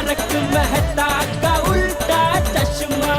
तारक मेहता का उल्टा चश्मा।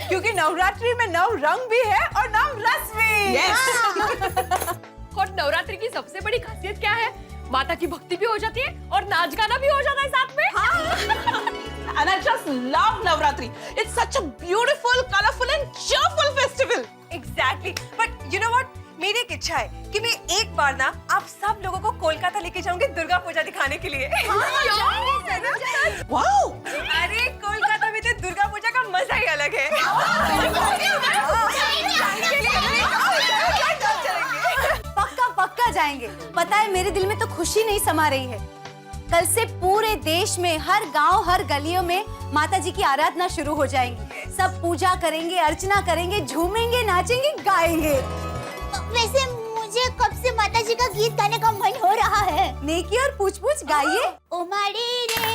क्योंकि नवरात्रि में नव रंग भी है और नव रस भी। और नवरात्रि की सबसे बड़ी खासियत क्या है? माता की भक्ति भी हो जाती है और नाच गाना भी हो जाता है साथ में। And I just love Navratri. It's such a beautiful, colorful and cheerful festival. Exactly. But you know what? मेरी एक इच्छा है कि मैं एक बार ना आप सब लोगों को कोलकाता लेके जाऊंगी दुर्गा पूजा दिखाने के लिए। Wow! अरे कोलकाता में तो दुर्गा पूजा का मजा ही अलग है। पक्का पक्का जाएंगे। पता है मेरे दिल में तो खुशी नहीं समा रही है। कल से पूरे देश में हर गांव हर गलियों में माता जी की आराधना शुरू हो जाएंगी। सब पूजा करेंगे, अर्चना करेंगे, झूमेंगे, नाचेंगे, गाएंगे। वैसे मुझे कब से माता जी का गीत गाने का मन हो रहा है। नेकी और पूछ पूछ गाइए। ओ मारी रे,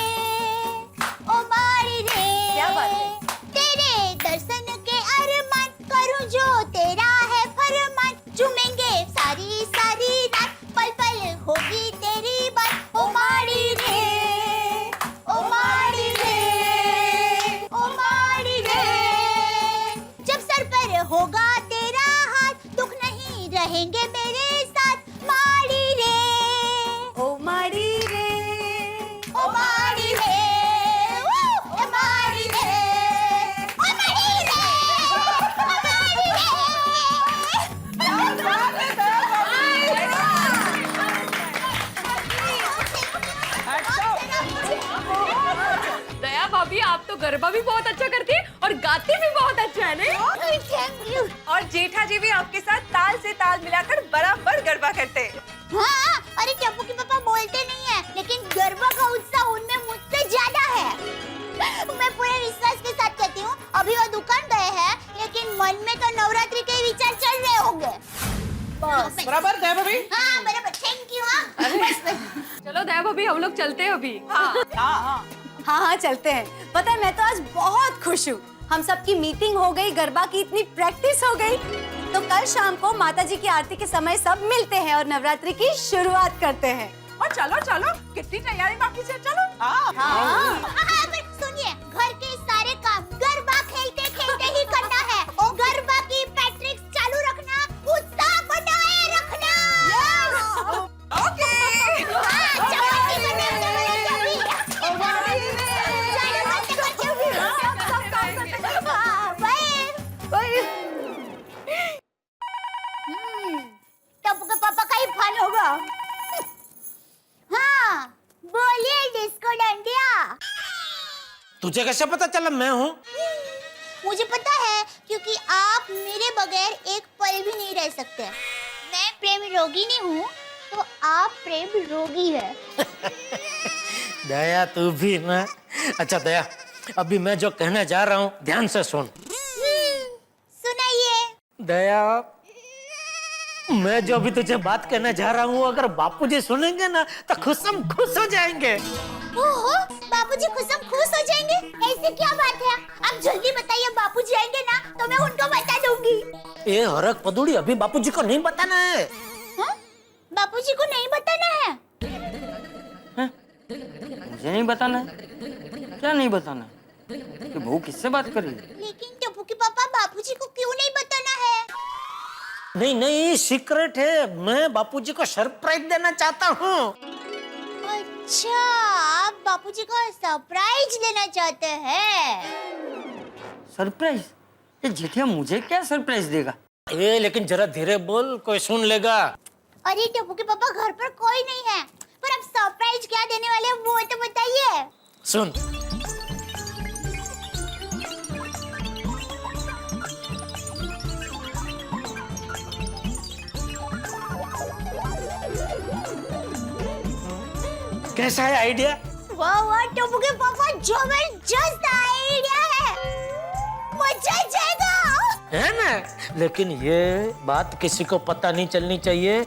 ओ मारी रे, क्या बात है? तेरे दर्शन के अरमान करूं जो तेरा है फरमान। झूमेंगे सारी सारी रात, पल पल होगी तेरी बात। ओ मारी रे, ओ मारी रे, ओ मारी रे। जब सर पर होगा तेरा हाथ, दुख नहीं रहेंगे मेरे साथ। मारी रे, ओ माड़ी रे, ओ मारी रे, ओ मारी रे, ओ मारी रे, ओ मारी रे। दया भाभी, आप तो गरबा भी बहुत अच्छा करती है और गाती भी बहुत अच्छा है नहीं? Thank you. और जेठा जी भी आपके साथ ताल से ताल मिलाकर बराबर गरबा करते हैं। हाँ, अरे टप्पू के पापा बोलते नहीं है, लेकिन गरबा का उत्साह उनमें मुझसे ज्यादा है। मैं पूरे विश्वास के साथ कहती हूँ, अभी वो दुकान गए हैं, लेकिन मन में तो नवरात्रि के विचार चल रहे होंगे। बस बराबर दया भाभी। हाँ बराबर, थैंक यू। चलो दया भाभी, हम लोग चलते हैं अभी। हाँ हाँ चलते हैं। पता है मैं तो आज बहुत खुश हूँ। हम सबकी मीटिंग हो गई, गरबा की इतनी प्रैक्टिस हो गई। तो कल शाम को माता जी की आरती के समय सब मिलते हैं और नवरात्रि की शुरुआत करते हैं। और चलो चलो, कितनी तैयारी बाकी है, चलो। हाँ, पर सुनिए, घर के सारे काम गरबा खेलते खेलते ही करना है। और गरबा की प्रैक्टिस चालू रखना, उत्साह बनाए रखना। ओके। हाँ, चपाती बनाओ, चपाती। हाँ, बाय। टप्पू के पापा का ही फन होगा। हाँ, बोलिए डिस्को डांडिया। तुझे कैसे पता चला मैं हूँ? मुझे पता है, क्योंकि आप मेरे बगैर एक पल भी नहीं रह सकते। मैं प्रेम रोगिनी हूँ, तो आप प्रेम रोगी है। दया तू भी ना। अच्छा दया, अभी मैं जो कहने जा रहा हूँ ध्यान से सुन। सुनाइए। दया, मैं जो अभी तुझे बात कहने जा रहा हूँ, अगर बापूजी सुनेंगे ना तो खुशम खुश हो जाएंगे। ओहो, बापूजी खुशम खुश हो जाएंगे? ऐसी क्या बात है? आप जल्दी बताइए, बापूजी आएंगे ना तो मैं उनको बता दूंगी। ए हरक पदुड़ी, अभी बापूजी को नहीं बताना है। हाँ? बापूजी को नहीं मुझे नहीं बताना है? क्या नहीं बताना है? कि बहू किससे बात कर रही है? लेकिन टप्पू के पापा बापूजी को क्यों नहीं बताना है? नहीं नहीं, सीक्रेट है। मैं बापूजी को सरप्राइज देना चाहता हूँ। अच्छा, आप बापूजी को सरप्राइज देना चाहते हैं? सरप्राइज? ये जेठिया मुझे क्या सरप्राइज देगा? ए, लेकिन जरा धीरे बोल, कोई सुन लेगा। अरे टप्पू के पापा, घर पर कोई नहीं है, पर आप सरप्राइज क्या देने वाले हैं वो तो बताइए। सुन, कैसा है आइडिया? वाह वाह टप्पू के पापा, जबरदस्त आइडिया है, मजा आ जाएगा। है ना? लेकिन ये बात किसी को पता नहीं चलनी चाहिए,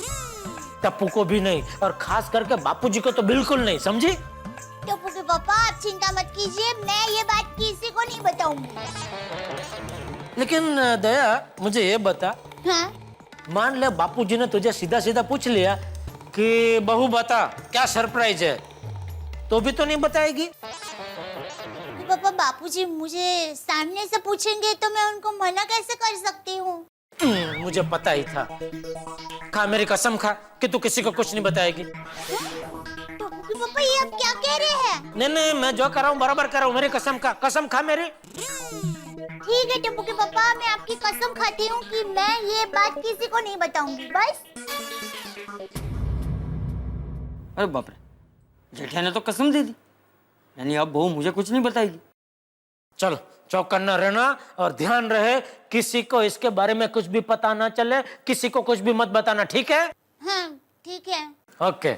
टप्पू को भी नहीं, और खास करके बापूजी को तो बिल्कुल नहीं, समझी? टप्पू के पापा, आप चिंता मत कीजिए, मैं ये बात किसी को नहीं बताऊंगी। लेकिन दया, मुझे ये बता, हाँ? मान ले बापूजी ने तुझे सीधा सीधा पूछ लिया कि बहू बता क्या सरप्राइज है, तो भी तो नहीं बताएगी? पापा, बापूजी मुझे सामने से पूछेंगे तो मैं उनको मना कैसे कर सकती हूँ? मुझे पता ही था। खा मेरी कसम खा कि तू किसी को कुछ नहीं बताएगी। टप्पू के पापा, ये आप क्या कह रहे हैं? नहीं नहीं, मैं जो कर रहा हूँ बराबर कर रहा हूँ, मेरी कसम खा, कसम खा मेरी। ठीक है टप्पू के पापा, मैं आपकी कसम खाती हूँ कि मैं ये बात किसी को नहीं बताऊंगी, बस। अरे बाप रे, जेठिया ने तो कसम दे दी, यानी अब बहू मुझे कुछ नहीं बताएगी। चलो, चौकन्ना रहना और ध्यान रहे, किसी को इसके बारे में कुछ भी पता ना चले, किसी को कुछ भी मत बताना, ठीक है? हाँ, ठीक है। ओके।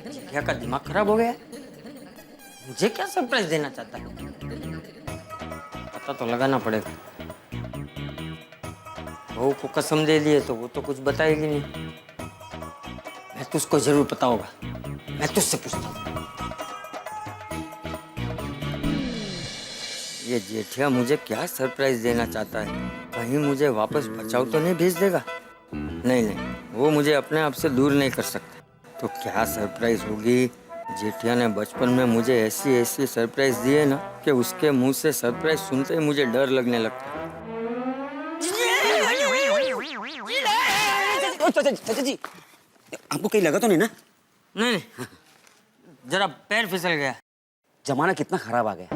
जेठिया का दिमाग खराब हो गया, मुझे क्या सरप्राइज देना चाहता है? पता तो लगाना पड़ेगा। बहू को कसम दे दिए तो वो तो कुछ बताएगी नहीं। मैं तुझको जरूर पता होगा, मैं तुझसे पूछता हूँ। ये जेठिया मुझे क्या सरप्राइज देना चाहता है? कहीं मुझे वापस बचाव तो नहीं भेज देगा? नहीं नहीं, वो मुझे अपने आप से दूर नहीं कर सकता। तो क्या सरप्राइज होगी? जेठिया ने बचपन में मुझे ऐसी ऐसी सरप्राइज दी है ना कि उसके मुंह से सरप्राइज सुनते ही मुझे डर लगने लगता है। चाचा जी, आपको कहीं लगा तो नहीं ना? नहीं नहीं, जरा पैर फिसल गया। जमाना कितना खराब आ गया,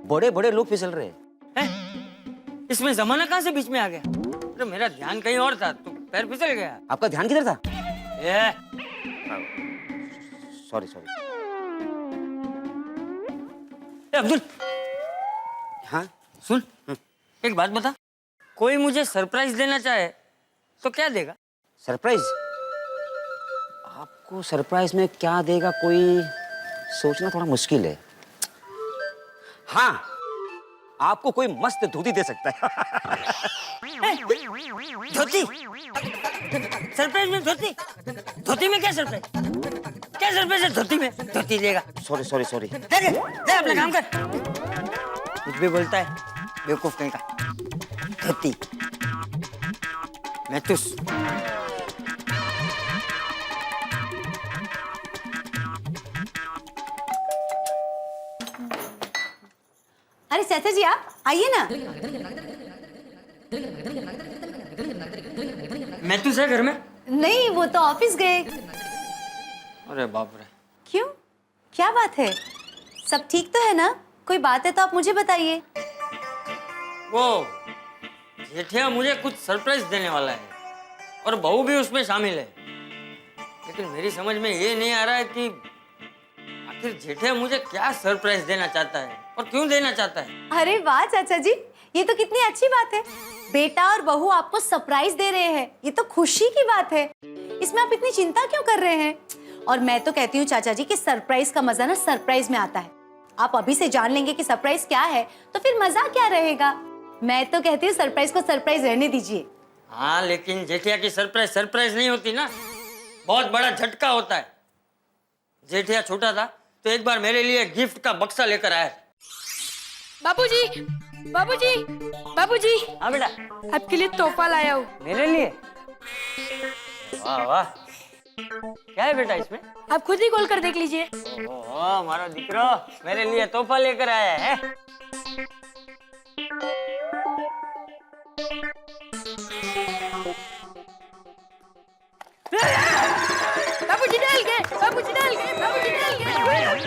बड़े बड़े लोग फिसल रहे हैं। इसमें जमाना कहाँ से बीच में आ गया? अरे मेरा ध्यान कहीं और था, तो पैर फिसल गया। आपका ध्यान किधर था? Sorry sorry. अब्दुल, हाँ सुन, एक बात बता, कोई मुझे सरप्राइज देना चाहे तो क्या देगा? सरप्राइज? आपको सरप्राइज में क्या देगा कोई सोचना थोड़ा मुश्किल है। हाँ, आपको कोई मस्त धोती दे सकता है। धोती? सरप्राइज में धोती? धोती में क्या सरप्राइज? क्या सरप्राइज है धोती में? धोती देगा? Sorry sorry sorry. दे अपना काम कर। कुछ भी बोलता है, बेवकूफ कहीं का। धोती मैं तुस। अरे चाचा जी, आप आइए ना। मैं तुस है घर में? नहीं, वो तो ऑफिस गए। अरे बाप रे। क्यों, क्या बात है? सब ठीक तो है ना? कोई बात है तो आप मुझे बताइए। वो जेठिया मुझे कुछ सरप्राइज देने वाला है और बहू भी उसमें शामिल है, लेकिन मेरी समझ में ये नहीं आ रहा है कि आखिर जेठिया मुझे क्या सरप्राइज देना चाहता है और क्यों देना चाहता है। अरे वाह चाचा जी, ये तो कितनी अच्छी बात है। बेटा और बहू आपको सरप्राइज दे रहे हैं, ये तो खुशी की बात है। इसमें आप इतनी चिंता क्यों कर रहे हैं? और मैं तो कहती हूँ चाचा जी कि सरप्राइज का मजा ना सरप्राइज में आता है। आप अभी से जान लेंगे कि सरप्राइज क्या है तो फिर मजा क्या रहेगा। मैं तो कहती हूँ सरप्राइज को सरप्राइज रहने दीजिए। हाँ, लेकिन जेठिया की सरप्राइज सरप्राइज नहीं होती ना, बहुत बड़ा झटका होता है। जेठिया छोटा था तो एक बार मेरे लिए गिफ्ट का बक्सा लेकर आया, बाबूजी, बाबूजी, बाबूजी, हाँ बेटा, आपके लिए तोहफा लाया हूँ। मेरे लिए? वाह वाह, क्या है बेटा इसमें? आप खुद ही खोल कर देख लीजिए। ओह हमारा दिकरो मेरे लिए तोहफा लेकर आया है। बाबूजी डल गए, बाबूजी डल गए, बाबूजी डल गए,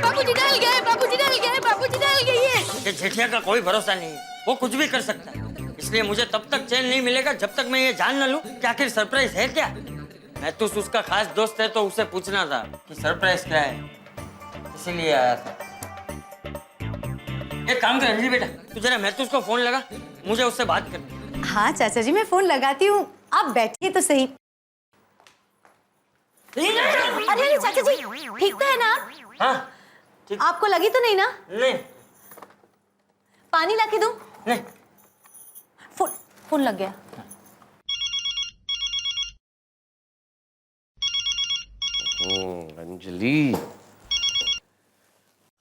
बाबूजी डल गए, बाबूजी डल गए, बाबूजी डल गए। ये जेठिया का कोई भरोसा नहीं है, वो कुछ भी कर सकता है। इसलिए मुझे तब तक चैन नहीं मिलेगा जब तक मैं ये जान न लूं कि आखिर सरप्राइज है क्या। मैं तो उसका खास दोस्त है तो उसे पूछना था कि सरप्राइज क्या है, इसीलिए आया था। एक काम कर अंजलि बेटा, तू जरा मैं तो उसको फोन लगा, मुझे उससे बात करनी। हाँ चाचा जी, मैं फोन लगाती हूँ, आप बैठिए तो सही। अरे अरे चाचा जी, ठीक तो है ना? हाँ ठीक। आपको लगी तो नहीं ना? नहीं पानी लाके दूं? नहीं, फोन फोन लग गया। अंजलि,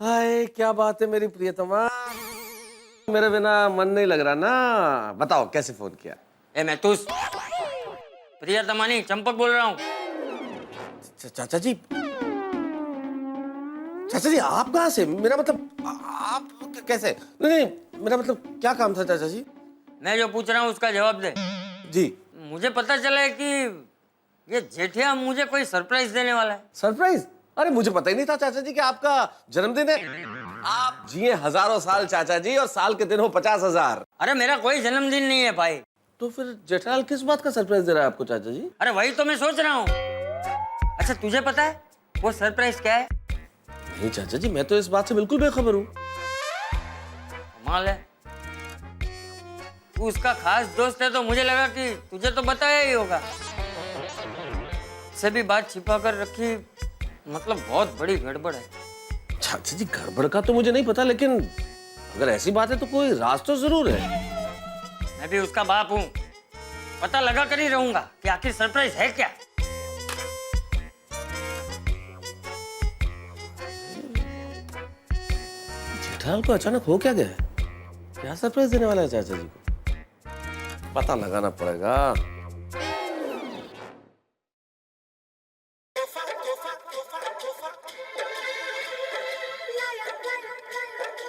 हाय क्या बात है मेरी प्रियतमा, मेरे बिना मन नहीं लग रहा ना। बताओ कैसे फोन किया? ए मैं तो प्रियतमा नहीं चंपक बोल रहा हूँ। चाचा जी, चाचा जी आप कहाँ से? मेरा मतलब आप कैसे? नहीं, मेरा मतलब क्या काम था चाचा जी? मैं जो पूछ रहा हूँ उसका जवाब दे। जी। मुझे पता चला है कि ये जेठिया मुझे कोई सरप्राइज देने वाला है। सरप्राइज? अरे मुझे पता ही नहीं था चाचा जी कि आपका जन्मदिन है। आप जिए हजारों साल चाचा जी, और साल के दिन हो 50,000। अरे मेरा कोई जन्मदिन नहीं है भाई। तो फिर जेठालाल किस बात का सरप्राइज दे रहा है आपको चाचा जी? अरे वही तो मैं सोच रहा हूँ। अच्छा तुझे पता है वो सरप्राइज क्या है? नहीं चाचा जी, मैं तो इस बात से बिल्कुल बेखबर हूँ। कमाल है, तू उसका खास दोस्त है तो मुझे लगा कि तुझे तो बताया ही होगा। से भी बात छिपा कर रखी, मतलब बहुत बड़ी गड़बड़ है। चाचा जी गड़बड़ का तो मुझे नहीं पता, लेकिन अगर ऐसी बात है तो कोई राज तो जरूर है। मैं भी उसका बाप हूँ, पता लगा कर ही रहूंगा कि आखिर सरप्राइज है क्या। जेठालाल को अचानक हो क्या गया? क्या सरप्राइज देने वाला है चाचा जी को? पता लगाना पड़ेगा।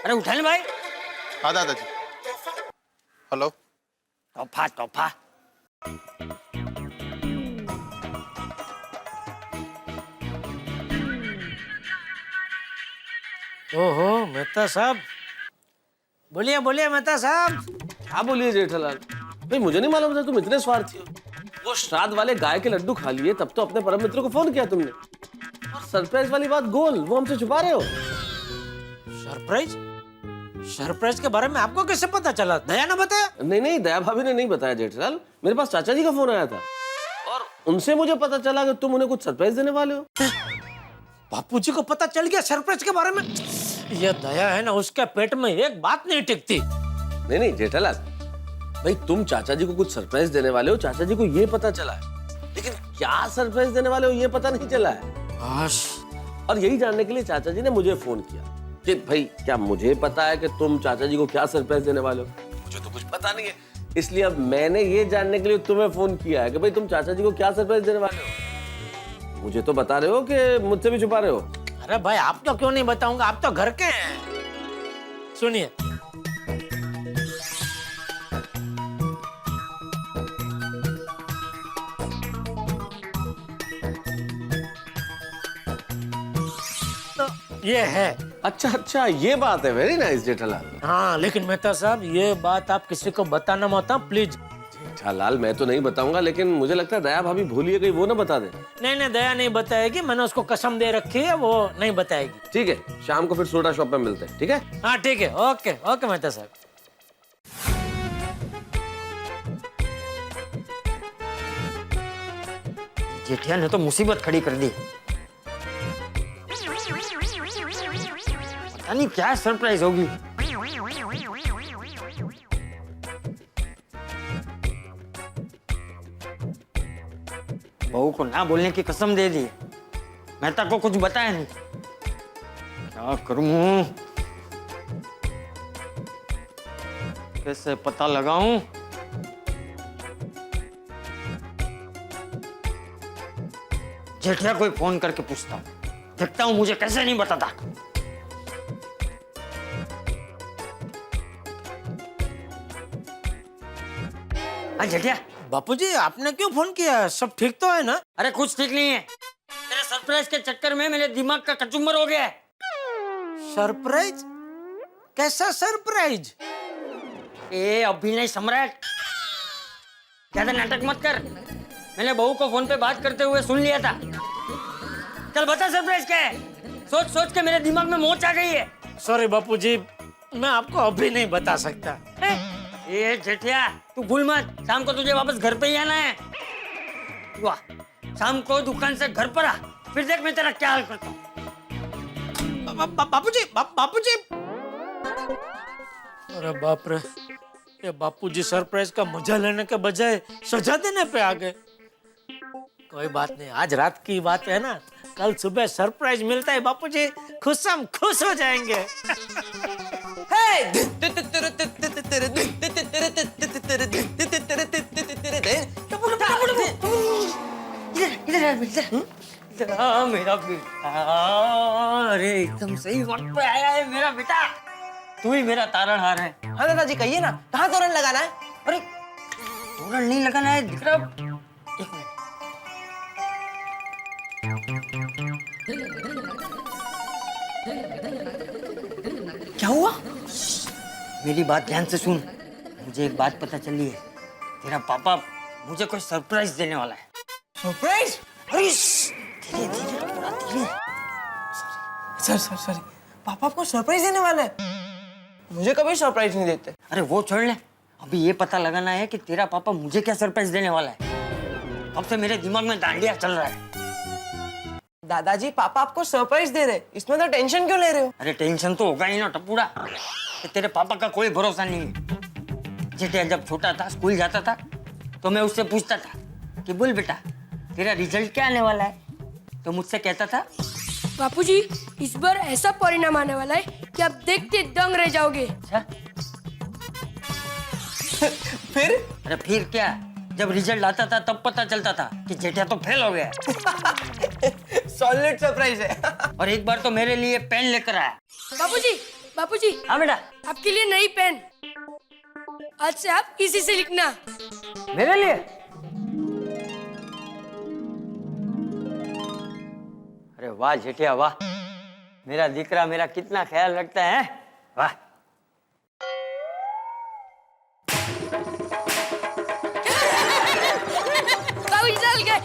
अरे उठा ले भाई। हाँ दादाजी। हेलो। तोहफा तोहफा। ओहो मेहता साहब, बोलिए बोलिए मेहता साहब। क्या बोलिए जेठालाल भाई, मुझे नहीं मालूम था तुम इतने स्वार्थी हो। वो श्राद्ध वाले गाय के लड्डू खा लिए तब तो अपने परम मित्र को फोन किया तुमने, और सरप्राइज वाली बात गोल वो हमसे छुपा रहे हो। सरप्राइज? सरप्राइज के बारे में आपको कैसे पता चला? दया ना बताया? नहीं नहीं, दया भाभी ने नहीं बताया जेठालाल, मेरे पास चाचा जी का फोन आया था और उनसे मुझे पता चला कि तुम उन्हें कुछ सरप्राइज देने वाले हो। बापूजी को पता चल गया सरप्राइज के बारे में? ये दया है ना, उसके पेट में एक बात नहीं टिकती। नहीं नहीं जेठालाल भाई, तुम चाचा जी को कुछ सरप्राइज देने वाले हो, चाचा जी को ये पता चला है, लेकिन क्या सरप्राइज देने वाले हो ये पता नहीं चला है। और यही जानने के लिए चाचा जी ने मुझे फोन किया कि भाई क्या मुझे पता है कि तुम चाचा जी को क्या सरप्राइज देने वाले हो? मुझे तो कुछ पता नहीं है, इसलिए अब मैंने ये जानने के लिए तुम्हें फोन किया है कि भाई तुम चाचा जी को क्या सरप्राइज देने वाले हो। मुझे तो बता रहे हो कि मुझसे भी छुपा रहे हो? अरे भाई आप तो क्यों नहीं बताऊंगा, आप तो घर के हैं। सुनिए, ये है। अच्छा अच्छा, ये बात है, वेरी नाइस जेठालाल। हाँ लेकिन मेहता साहब ये बात आप किसी को बताना मत, प्लीज। जेठालाल मैं तो नहीं बताऊंगा, लेकिन मुझे लगता है दया भाभी भूलिए गई, वो ना बता दे। नहीं नहीं, दया नहीं बताएगी, मैंने उसको कसम दे रखी है, वो नहीं बताएगी। ठीक है, शाम को फिर सोडा शॉप में मिलते हैं, ठीक है? हाँ ठीक है, ओके ओके मेहता साहब। जेठिया ने तो मुसीबत खड़ी कर दी। पता नहीं क्या सरप्राइज होगी। बहू को ना बोलने की कसम दे दी, मेहता को कुछ बताया नहीं। क्या करूं? कैसे पता लगाऊं? जेठिया कोई फोन करके पूछता हूँ, देखता हूँ मुझे कैसे नहीं बताता। हाँ जेठिया। बापूजी आपने क्यों फोन किया? सब ठीक तो है ना? अरे कुछ ठीक नहीं है, तेरे सरप्राइज के चक्कर में मेरे दिमाग का कचुम्बर हो गया है। सरप्राइज? कैसा सरप्राइज? ए अभिनय सम्राट, ज्यादा नाटक मत कर। मैंने बहू को फोन पे बात करते हुए सुन लिया था। चल बता सरप्राइज क्या है? सोच सोच के मेरे दिमाग में मोच आ गई है। सॉरी बापूजी, मैं आपको अभी नहीं बता सकता। ए जेठिया तू भूल मत, शाम को तुझे वापस घर पे ही आना है। वाह, शाम को दुकान से घर पर आ, फिर देख मैं तेरा क्या हाल करता हूँ। बापूजी, बापूजी। अरे बाप रे, ये बापूजी सरप्राइज का मजा लेने के बजाय सजा देने पे आ गए। कोई बात नहीं, आज रात की बात है ना, कल सुबह सरप्राइज मिलता है बापूजी, खुश हो जाएंगे। इधर आ मेरा बेटा। अरे एकदम सही वक्त पे आया है मेरा बेटा, तू ही मेरा तारणहार है। हाँ दादाजी कहिए ना, कहाँ तोरण लगाना है? अरे तोरण नहीं लगाना है दिख रहा। एक मिनट, क्या हुआ? मेरी बात ध्यान से सुन। मुझे एक बात पता चली है, तेरा पापा मुझे कोई सरप्राइज देने वाला है। सरप्राइज? अरे धीरे धीरे थोड़ा धीरे। सॉरी, पापा आपको सरप्राइज देने वाले हैं? मुझे कभी सरप्राइज नहीं देते। अरे वो छोड़ ले, अभी ये पता लगाना है कि तेरा पापा मुझे क्या सरप्राइज देने वाला है। कब से मेरे दिमाग में डांडिया चल रहा है। दादाजी पापा आपको सरप्राइज दे रहे, इसमें तो टेंशन क्यों ले रहे हो? अरे टेंशन तो होगा ही ना टपूड़ा, कि तेरे पापा का कोई भरोसा नहीं है। जेठिया जब छोटा था, स्कूल जाता था, तो मैं उससे पूछता था कि बोल बेटा तेरा रिजल्ट क्या आने वाला है, तो मुझसे कहता था बापूजी इस बार ऐसा परिणाम आने वाला है कि आप देखते दंग रह जाओगे। अच्छा फिर? अरे फिर क्या, जब रिजल्ट आता था तब पता चलता था कि जेठिया तो फेल हो गया। सॉलिड सरप्राइज है। और एक बार तो मेरे लिए पेन लेकर आया। बापूजी हाँ बेटा। आपके लिए नई पेन, आज से आप इसी से लिखना। मेरे लिए? अरे वाह जेठिया वाह, मेरा दिकरा मेरा कितना ख्याल रखता है। वाह। बाबूजी डल गए।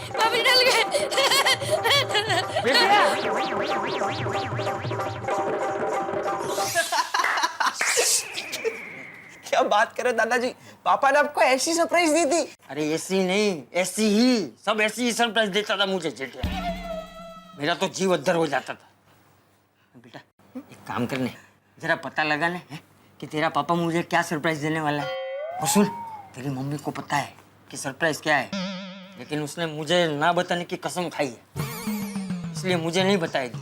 क्या बात कर रहे हो दादाजी, पापा ने आपको ऐसी सरप्राइज दी थी? अरे ऐसी नहीं, ऐसी ही, सब ऐसी ही सरप्राइज देता था मुझे जेठिया, मेरा तो जीव अद्धर हो जाता था। बेटा एक काम करने, जरा पता लगाने हैं कि तेरा पापा मुझे क्या सरप्राइज देने वाला है। और सुन, तेरी मम्मी को पता है कि सरप्राइज क्या है, लेकिन उसने मुझे ना बताने की कसम खाई है, इसलिए मुझे नहीं बताएगी।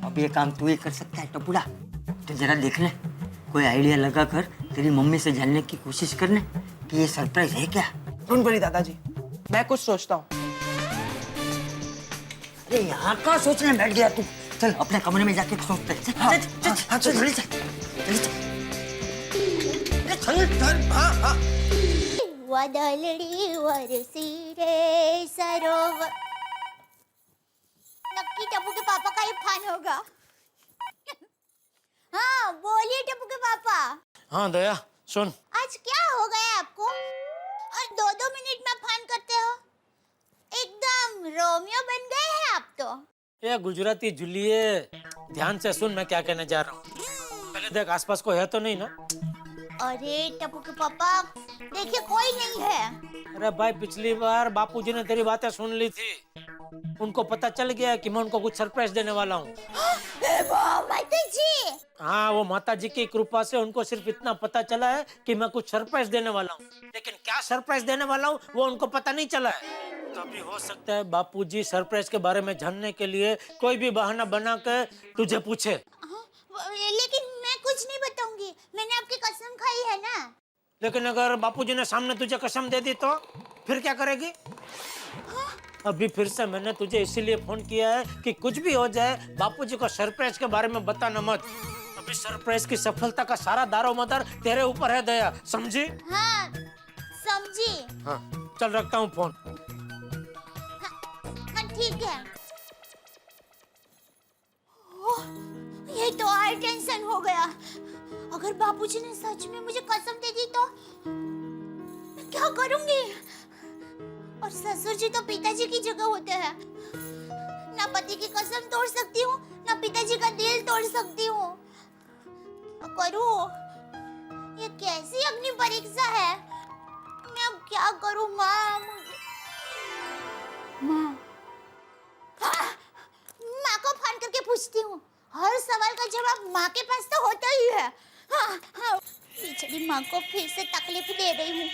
अब ये काम तू ही कर सकता है टपुड़ा, तो जरा देख ले, कोई आइडिया लगा कर तेरी मम्मी से जानने की कोशिश करने कि ये सरप्राइज है क्या। डोंट वरी दादाजी, मैं कुछ सोचता हूँ। अरे यहाँ का सोचने बैठ गया तू, चल अपने कमरे में जाके सोचते हैं। चल जल्दी चल। वदलड़ी वरसी रे सरोवर। नक्की टप्पू के पापा का ही फैन होगा। हाँ बोलिए टप्पू के पापा। हाँ दया सुन, आज क्या हो गया आपको और 2-2 मिनट में फैन करते हो? एकदम रोमियो बन गए हैं आप तो। ये गुजराती जुलिए, ध्यान से सुन मैं क्या कहने जा रहा हूँ। पहले देख आसपास कोई है तो नहीं ना? अरे टप्पू के पापा देखिए कोई नहीं है। अरे भाई पिछली बार बापूजी ने तेरी बातें सुन ली थी, उनको पता चल गया कि मैं उनको कुछ सरप्राइज देने वाला हूँ। माताजी। हाँ वो माताजी की कृपा से उनको सिर्फ इतना पता चला है कि मैं कुछ सरप्राइज देने वाला हूँ, लेकिन क्या सरप्राइज देने वाला हूँ वो उनको पता नहीं चला है। कभी हो सकता है बापूजी सरप्राइज के बारे में जानने के लिए कोई भी बहाना बना कर तुझे पूछे। लेकिन मैं कुछ नहीं बताऊंगी, मैंने आपकी कसम खाई है ना। लेकिन अगर बापूजी ने सामने तुझे कसम दे दी तो फिर क्या करेगी? अभी फिर से मैंने तुझे इसीलिए फोन किया है कि कुछ भी हो जाए बापूजी को सरप्राइज के बारे में बताना मत। अभी सरप्राइज की सफलता का सारा दारोमदार तेरे ऊपर है दया, समझी? हाँ समझी। हाँ चल रखता हूँ फोन। हाँ ठीक है। ओह, ये तो और टेंशन हो गया। अगर बापूजी ने सच में मुझे कसम दे दी तो मैं क्या करूंगी? और ससुर जी तो पिताजी की जगह होते हैं। ना पति की कसम तोड़ सकती हूँ, ना पिताजी का दिल तोड़ सकती हूँ। क्या करूँ? ये कैसी अग्नि परीक्षा है? मैं अब क्या करूँ माँ? माँ, माँ को फोन करके पूछती हूँ। हर सवाल का जवाब माँ के पास तो होता ही है। हाँ, हाँ, बेचारी माँ को फिर से तकलीफ दे रही हूँ।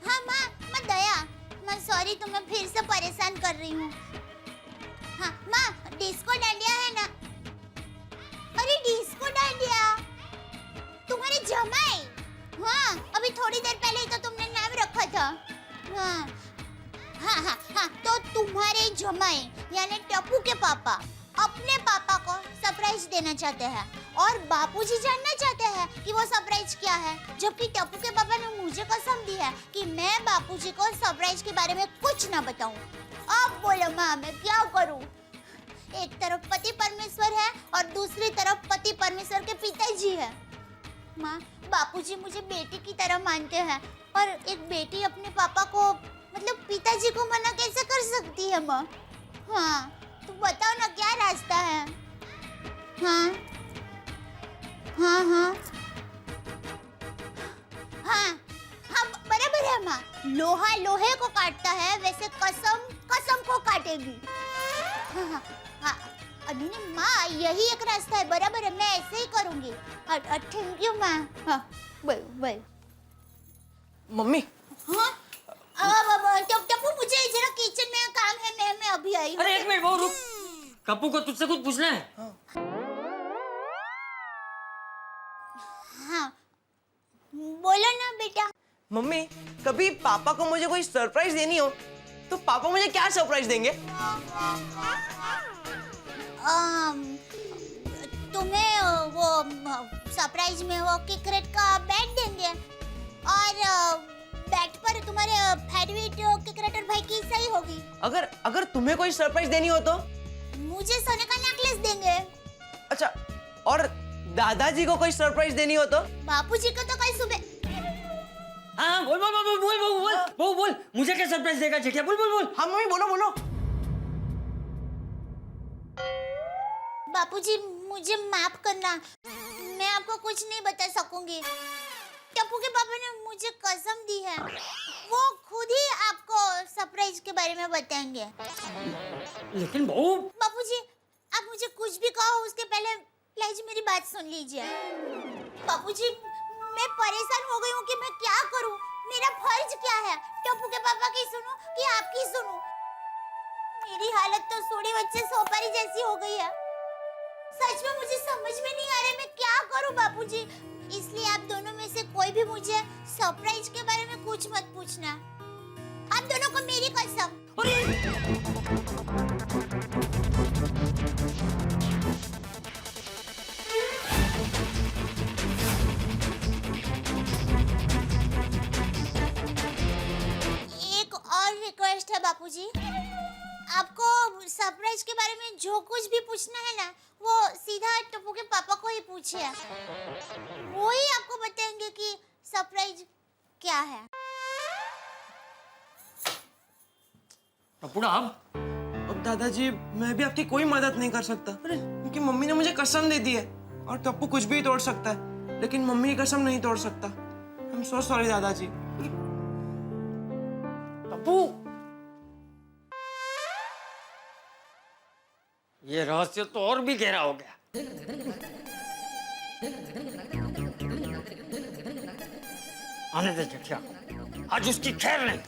हाँ माँ, मैं दया। मैं सॉरी तुम्हें फिर से परेशान कर रही हूँ। हाँ माँ, डिस्को डांडिया है ना? अरे डिस्को डांडिया तुम्हारे जमाई। हाँ अभी थोड़ी देर पहले ही तो तुमने नाम रखा था। हाँ हाँ हाँ हाँ, तो तुम्हारे जमाई यानी टप्पू के पापा अपने पापा को सरप्राइज देना चाहते हैं और बापूजी जानना चाहते हैं कि वो सरप्राइज क्या है, जबकि टप्पू के पापा ने मुझे कसम दी है कि मैं बापूजी को सरप्राइज के बारे में कुछ ना बताऊं। अब बोलो माँ, मैं क्या करूं? एक तरफ पति परमेश्वर है और दूसरी तरफ पति परमेश्वर के पिताजी है। माँ, बापूजी मुझे बेटी की तरह मानते हैं और एक बेटी अपने पापा को मतलब पिताजी को मना कैसे कर सकती है माँ? हाँ तुम बताओ ना क्या रास्ता है? हाँ हाँ हाँ हाँ हाँ बराबर है माँ। लोहा लोहे को काटता है वैसे कसम कसम को काटेगी। हाँ हाँ हाँ अभी माँ यही एक रास्ता है। बराबर है, मैं ऐसे ही करूँगी। थैंक यू माँ। हाँ बोल। मम्मी। हाँ टप्पू मुझे जरा किचन में काम है। मैं अभी आई हूँ। अरे एक मिनट वो रुक, कप्पू को तुझसे कुछ पूछना है। हाँ बोलो ना बेटा। मम्मी, कभी पापा को मुझे कोई सरप्राइज देनी हो तो पापा मुझे क्या सरप्राइज देंगे? तुम्हें वो सरप्राइज में वो क्रिकेट का बैट देंगे और बैट पर तुम्हारे फेवरेट क्रिकेटर भाई की सही होगी। अगर तुम्हें कोई सरप्राइज देनी हो तो? मुझे सोने का नेकलेस देंगे। अच्छा, और दादाजी को कोई सरप्राइज देनी हो तो? बापूजी को तो कल सुबह। हाँ बोल बोल बोल बोल बोल बोल बोल बोल, मुझे क्या सरप्राइज देगा जेठिया? बोल बोल बोल। हाँ मम्मी बोलो। बापूजी मुझे माफ करना, मैं आपको कुछ नहीं बता सकूंगी। टप्पू के पापा ने मुझे कसम दी है, वो खुद ही आपको सरप्राइज के बारे में बताएंगे। लेकिन बहू। बापूजी आप मुझे कुछ भी कहो उसके पहले प्लीज मेरी बात सुन लीजिए। बापूजी मैं परेशान हो गई हूँ कि मैं क्या करूँ, मेरा फर्ज क्या है? टप्पू के पापा की सुनूं कि आपकी सुनूं? मेरी हालत तो सोडी बच्चे सोपारी जैसी हो गई है। सच में मुझे समझ में नहीं आ रहा मैं क्या करूं बापूजी। इसलिए आप दोनों में से कोई भी मुझे सरप्राइज के बारे में कुछ मत पूछना। आप दोनों को मेरी कसम। एक और रिक्वेस्ट है बापूजी, आपको सरप्राइज के बारे में जो कुछ भी पूछना है ना वो सीधा टप्पू के पापा को ही पूछिए, वो ही आपको बताएंगे कि सरप्राइज क्या है। टप्पूड़ा अब दादाजी मैं भी आपकी कोई मदद नहीं कर सकता क्योंकि मम्मी ने मुझे कसम दे दी है और टप्पू कुछ भी तोड़ सकता है लेकिन मम्मी की कसम नहीं तोड़ सकता। I'm so sorry दादाजी। टप्पू ये रहस्य तो और भी गहरा हो गया। आने दे जेठिया, आज उसकी खैर नहीं।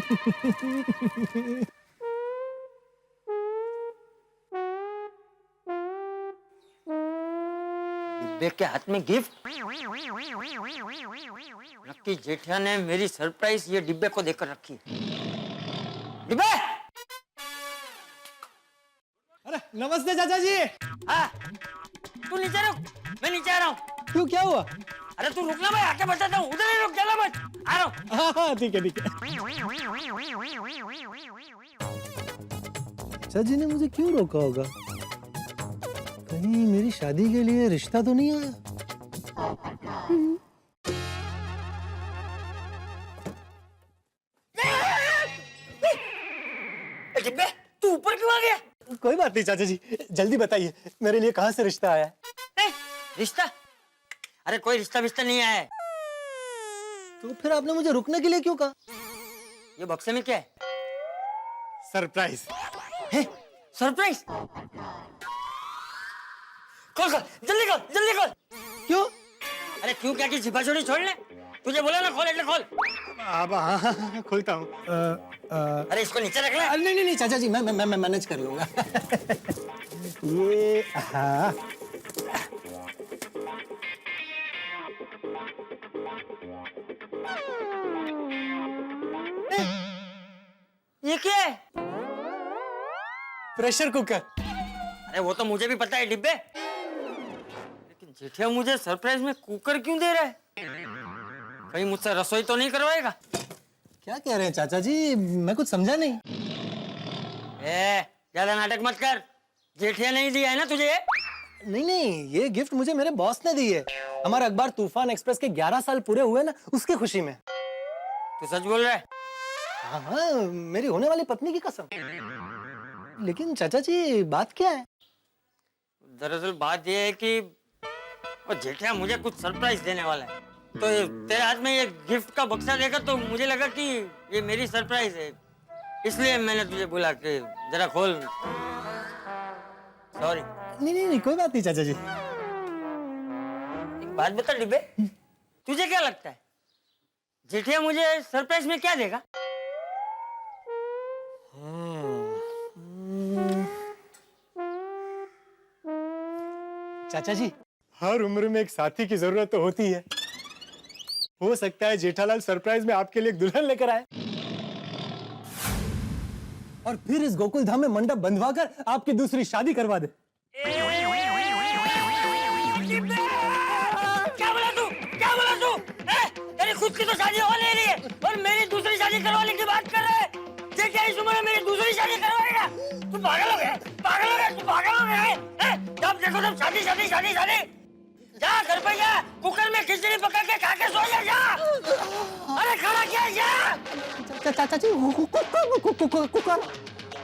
डिब्बे के हाथ में गिफ्ट। नक्की जेठिया ने मेरी सरप्राइज ये डिब्बे को देकर रखी है। डिब्बे! अरे नमस्ते चाचा जी। हाँ, तू नीचे रुक, मैं नीचे आ रहा हूँ। क्यों, क्या हुआ? अरे तू रुकना, मैं आके बताता हूँ। उधर ही रुक, चला मत। आ रहा हूँ। हाँ हाँ ठीक है ठीक है। चाचा जी ने मुझे क्यों रोका होगा? कहीं मेरी शादी के लिए रिश्ता तो नहीं आया? डिब्बे, तू ऊपर क्यों आ गया? कोई बात नहीं चाचा जी, जल्दी बताइए मेरे लिए कहाँ से रिश्ता आया है? रिश्ता? अरे कोई रिश्ता विश्ता नहीं आया है। तो फिर आपने मुझे रुकने के लिए क्यों कहा? ये बक्से में क्या है? सरप्राइज। सरप्राइज? खोल खोल, जल्दी खोल, जल्दी खोल। क्यों? अरे क्यों क्या की छिपा छोड़ी छोड़ ले। तुझे बोला ना खोल, એટલે खोल। अब हाँ खोलता हूँ। अरे इसको नीचे रख ले। नहीं नहीं नहीं चाचा जी, मैं मैनेज कर लूंगा। ये हाँ। ये क्या है? Pressure cooker. अरे वो तो मुझे भी पता है डिब्बे, लेकिन जेठिया मुझे सरप्राइज में कुकर क्यों दे रहा है? कहीं मुझसे रसोई तो नहीं करवाएगा? क्या कह रहे हैं चाचा जी, मैं कुछ समझा नहीं। ज्यादा नाटक मत कर। जेठिया नहीं दिया है ना तुझे? नहीं नहीं, ये गिफ्ट मुझे मेरे बॉस ने दी है। हमारा अखबार तूफान एक्सप्रेस के 11 साल पूरे हुए ना, उसकी खुशी में। तू सच बोल रहा है? हाँ हाँ, मेरी होने वाली पत्नी की कसम। लेकिन चाचा जी बात क्या है? दरअसल बात यह है कि वो जेठिया मुझे कुछ सरप्राइज देने वाला है। तो तेरे हाथ में ये गिफ्ट का बक्सा देखा तो मुझे लगा कि ये मेरी सरप्राइज है, इसलिए मैंने तुझे बोला कि जरा खोल। सॉरी। नहीं नहीं नहीं, कोई बात नहीं चाचा जी। एक बात बता डिब्बे, तुझे क्या लगता है जेठिया मुझे सरप्राइज में क्या देगा? चाचा जी, हर उम्र में एक साथी की जरूरत तो होती है। हो सकता है जेठालाल सरप्राइज में आपके लिए एक दुल्हन लेकर आए, और फिर इस गोकुल धाम में मंडप बंधवाकर आपकी दूसरी शादी करवा दे। क्या बोला तू? क्या बोला तू? तेरी खुद की तो शादी हो नहीं रही है और मेरी दूसरी शादी करवाने की बात कर रहा है। जेठिया इस उम्र में मेरी दूसरी शादी करवाएगा? तू पागल हो गया, पागल हो गया, तू पागल हो गया है? जब देखो तब शादी शादी शादी शादी। जा घर पे जा, कुकर में खिचड़ी पका के खा के सो जा। अरे खाना क्या है? जा चाचा जी, कुकर।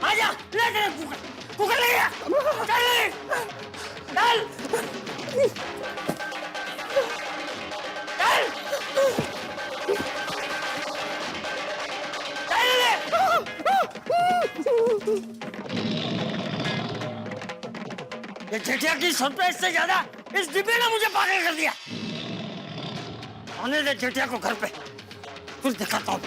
आजा, ले तेरे कुकर, कुकर ले गया। चल चल ये जेठिया की सरप्राइज से ज्यादा इस डिब्बे ने मुझे पागल कर दिया। आने दे जेठिया को घर पे, कुछ दिखाता हूँ।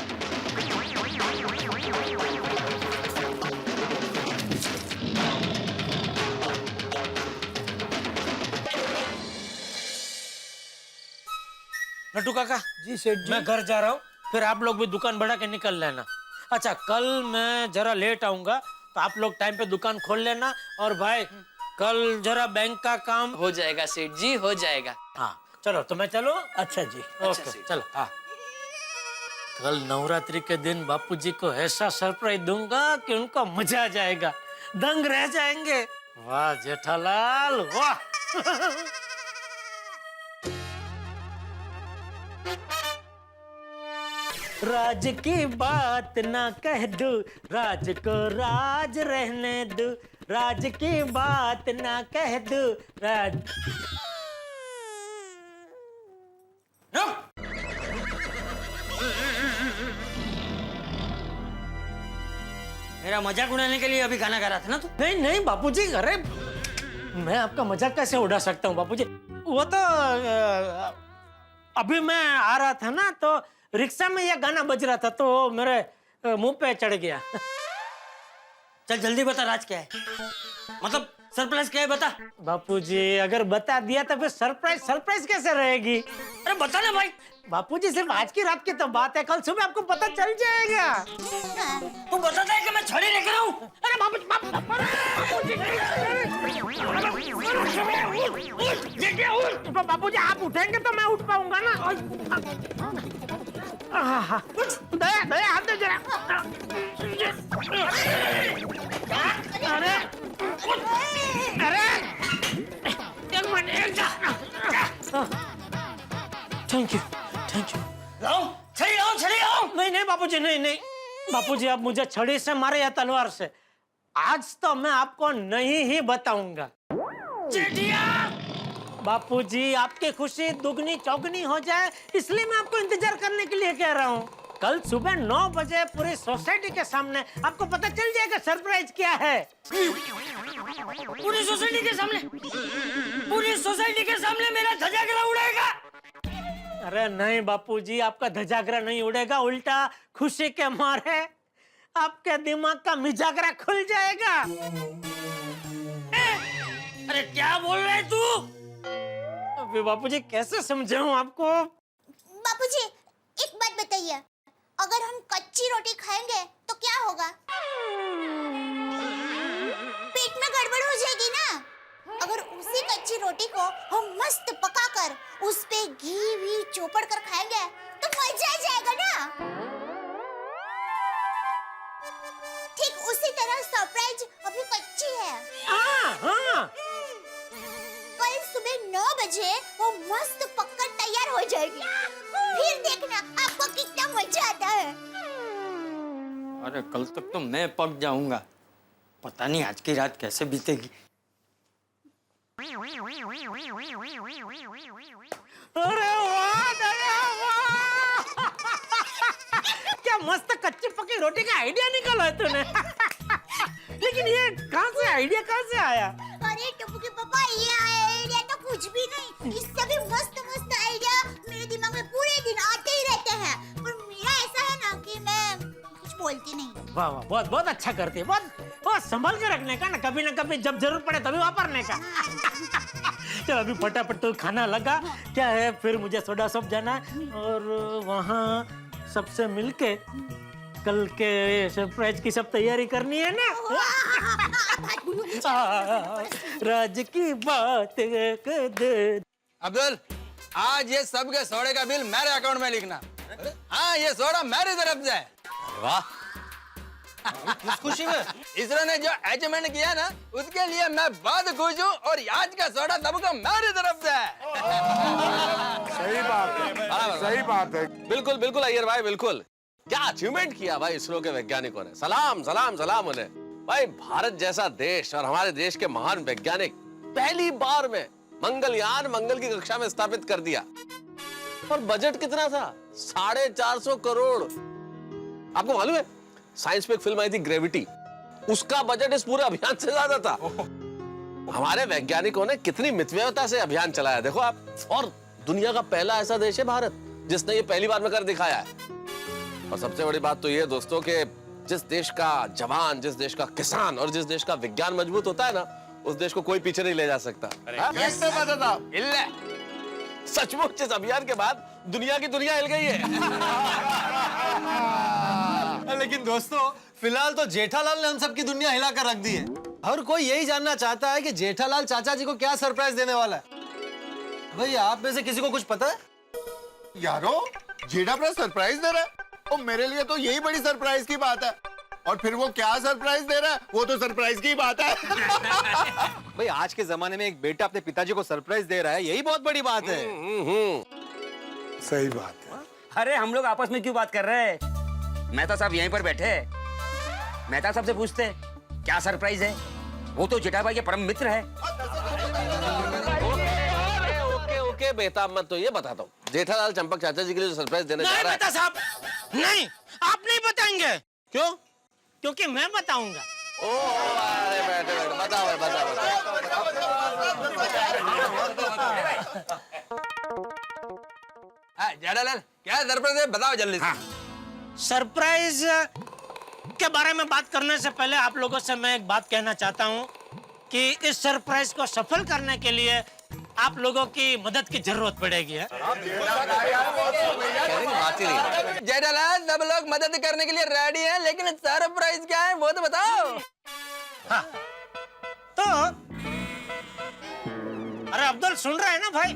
नट्टू काका जी सेठ जी। मैं घर जा रहा हूँ, फिर आप लोग भी दुकान बढ़ा के निकल लेना। अच्छा, कल मैं जरा लेट आऊंगा तो आप लोग टाइम पे दुकान खोल लेना। और भाई कल जरा बैंक का काम हो जाएगा सेठ जी, हो जाएगा। हाँ चलो, तो मैं चलो। अच्छा जी, ओके चलो। हाँ, कल नवरात्रि के दिन बापूजी को ऐसा सरप्राइज दूंगा कि उनको मजा आ जाएगा, दंग रह जाएंगे। वाह जेठालाल वाह। राज की बात ना कह दो, राज को राज रहने दो। राज की बात ना कह दो, राज। मेरा मजाक उड़ाने के लिए अभी गाना गा रहा था ना तू? नहीं नहीं बापूजी, अरे मैं आपका मजाक कैसे उड़ा सकता हूँ बापूजी? वो तो अभी मैं आ रहा था ना, तो रिक्शा में ये गाना बज रहा था, तो मेरे मुंह पे चढ़ गया। चल जल्दी बता राज क्या है, मतलब सरप्राइज क्या है बता। बापूजी अगर बता दिया तो फिर सरप्राइज सरप्राइज कैसे रहेगी? अरे बता ना भाई। बापूजी सिर्फ आज की रात की तो बात है, कल सुबह आपको पता चल जाएगा। तू बताता है कि मैं छड़ी लेकर आऊं? अरे बापूजी आप उठेंगे तो मैं उठ पाऊंगा ना। दया दया हाथ दे जरा। अरे अरे एक minute. Thank you thank you. लाओ छड़ी, लाओ छड़ी, लाओ। नहीं नहीं बापूजी, नहीं नहीं बापूजी, आप मुझे छड़ी से मारे या तलवार से, आज तो मैं आपको नहीं ही बताऊंगा। चिटिया बापूजी आपकी खुशी दुगनी चौगनी हो जाए इसलिए मैं आपको इंतजार करने के लिए कह रहा हूँ। कल सुबह 9 बजे पूरी सोसाइटी के सामने आपको पता चल जाएगा सरप्राइज क्या है। पूरी सोसाइटी के सामने, पूरी सोसाइटी के सामने मेरा धजागरा उड़ेगा? अरे नहीं बापूजी, आपका धजागरा नहीं उड़ेगा, उल्टा खुशी के मारे आपके दिमाग का मिजागरा खुल जाएगा। अरे क्या बोल रहे तू? अभी बापूजी कैसे समझाऊं आपको? बापूजी एक बात बताइए, अगर हम कच्ची रोटी खाएंगे तो क्या होगा? पेट में गड़बड़ हो जाएगी ना। अगर उसी कच्ची रोटी को हम मस्त पकाकर उस पे घी भी चोपड़ कर खाएंगे तो मजा आ जाएगा ना। ठीक उसी तरह सरप्राइज अभी कच्ची है। हाँ। कल सुबह 9 बजे वो मस्त पककर तैयार हो जाएगी, फिर देखना आपको कितना मजा आता है। अरे कल तक तो मैं पक जाऊंगा, पता नहीं आज की रात कैसे बीतेगी। अरे वाह दया वाह! क्या मस्त कच्ची पक्की रोटी का आइडिया निकाला है तूने। लेकिन ये आइडिया कहाँ से आया? अरे टप्पू के पापा, ये आइडिया तो कुछ भी नहीं, इससे भी मस्त मस्त आइडिया मेरे दिमाग में पूरे दिन आते ही रहते हैं। पर मेरा ऐसा है ना कि मैं कुछ बोलती नहीं। वाह वाह, बहुत बहुत अच्छा करती है, बहुत संभल के रखने का ना, कभी जब जरूरत पड़े तभी वापरने का। चल अभी फटाफट तो खाना लगा, क्या है फिर मुझे सोडा शॉप जाना है और वहाँ सबसे मिलके कल के सरप्राइज की सब तैयारी करनी है ना। राज की बात कर दे। अब्दुल, आज ये सब के सोडे का बिल मेरे अकाउंट में लिखना। हाँ, ये सोडा मेरी तरफ से है। वाह, किस खुशी में? इसरो ने जो अचीवमेंट किया ना, उसके लिए मैं बहुत खुश हूँ और आज का सोडा सबको मेरी तरफ से है। सही बात है, सही बात है। बिल्कुल बिल्कुल अय्यर भाई, बिल्कुल। क्या अचीवमेंट किया भाई इसरो के वैज्ञानिकों ने। सलाम सलाम सलाम उन्हें। भाई भारत जैसा देश और हमारे देश के महान वैज्ञानिक पहली बार में मंगलयान मंगल की कक्षा में स्थापित कर दिया। और बजट कितना था? 450 करोड़। आपको मालूम है साइंस पे एक फिल्म आई थी ग्रेविटी, उसका बजट इस पूरे अभियान से ज्यादा था। हमारे वैज्ञानिकों ने कितनी मितव्ययता से अभियान चलाया देखो आप। और दुनिया का पहला ऐसा देश है भारत जिसने ये पहली बार में कर दिखाया है। और सबसे बड़ी बात तो ये दोस्तों के जिस देश का जवान, जिस देश का किसान और जिस देश का विज्ञान मजबूत होता है ना, उस देश को कोई पीछे नहीं ले जा सकता। कैसे पता था? सचमुच इस अभियान के बाद दुनिया की दुनिया हिल गई है। लेकिन दोस्तों फिलहाल तो जेठालाल ने हम सबकी दुनिया हिला कर रख दी है। हर कोई यही जानना चाहता है कि जेठालाल चाचा जी को क्या सरप्राइज देने वाला है। भाई आप में से किसी को कुछ पता है? यारो, जेठा अपना सरप्राइज दे रहा है और मेरे लिए तो यही बड़ी सरप्राइज की बात है। और फिर वो क्या सरप्राइज दे रहा है, वो तो सरप्राइज की बात है। भाई आज के जमाने में एक बेटा अपने पिताजी को सरप्राइज दे रहा है, यही बहुत बड़ी बात है। सही बात है। अरे हम लोग आपस में क्यों बात कर रहे हैं? मेहता साहब यहीं पर बैठे हैं। मेहता साहब से पूछते क्या सरप्राइज है। वो तो जेठाभाई के परम मित्र है। ओके बेहताब, मैं तो ये बताता हूँ, जेठालाल चंपक चाचा जी के लिए जो सरप्राइज देने जा रहा है। मेहता साहब नहीं, आप नहीं बताएंगे। क्यों? क्योंकि मैं बताऊंगा। अरे बैठे बताओ जेठालाल क्या सरप्राइज है, बताओ जल्दी से। सरप्राइज के बारे में बात करने से पहले आप लोगों से मैं एक बात कहना चाहता हूँ कि इस सरप्राइज को सफल करने के लिए आप लोगों की मदद की जरूरत पड़ेगी है? जेठालाल सब लोग मदद करने के लिए रेडी हैं, लेकिन सरप्राइज क्या है वो तो बताओ। हाँ, तो अरे अब्दुल सुन रहे हैं ना भाई?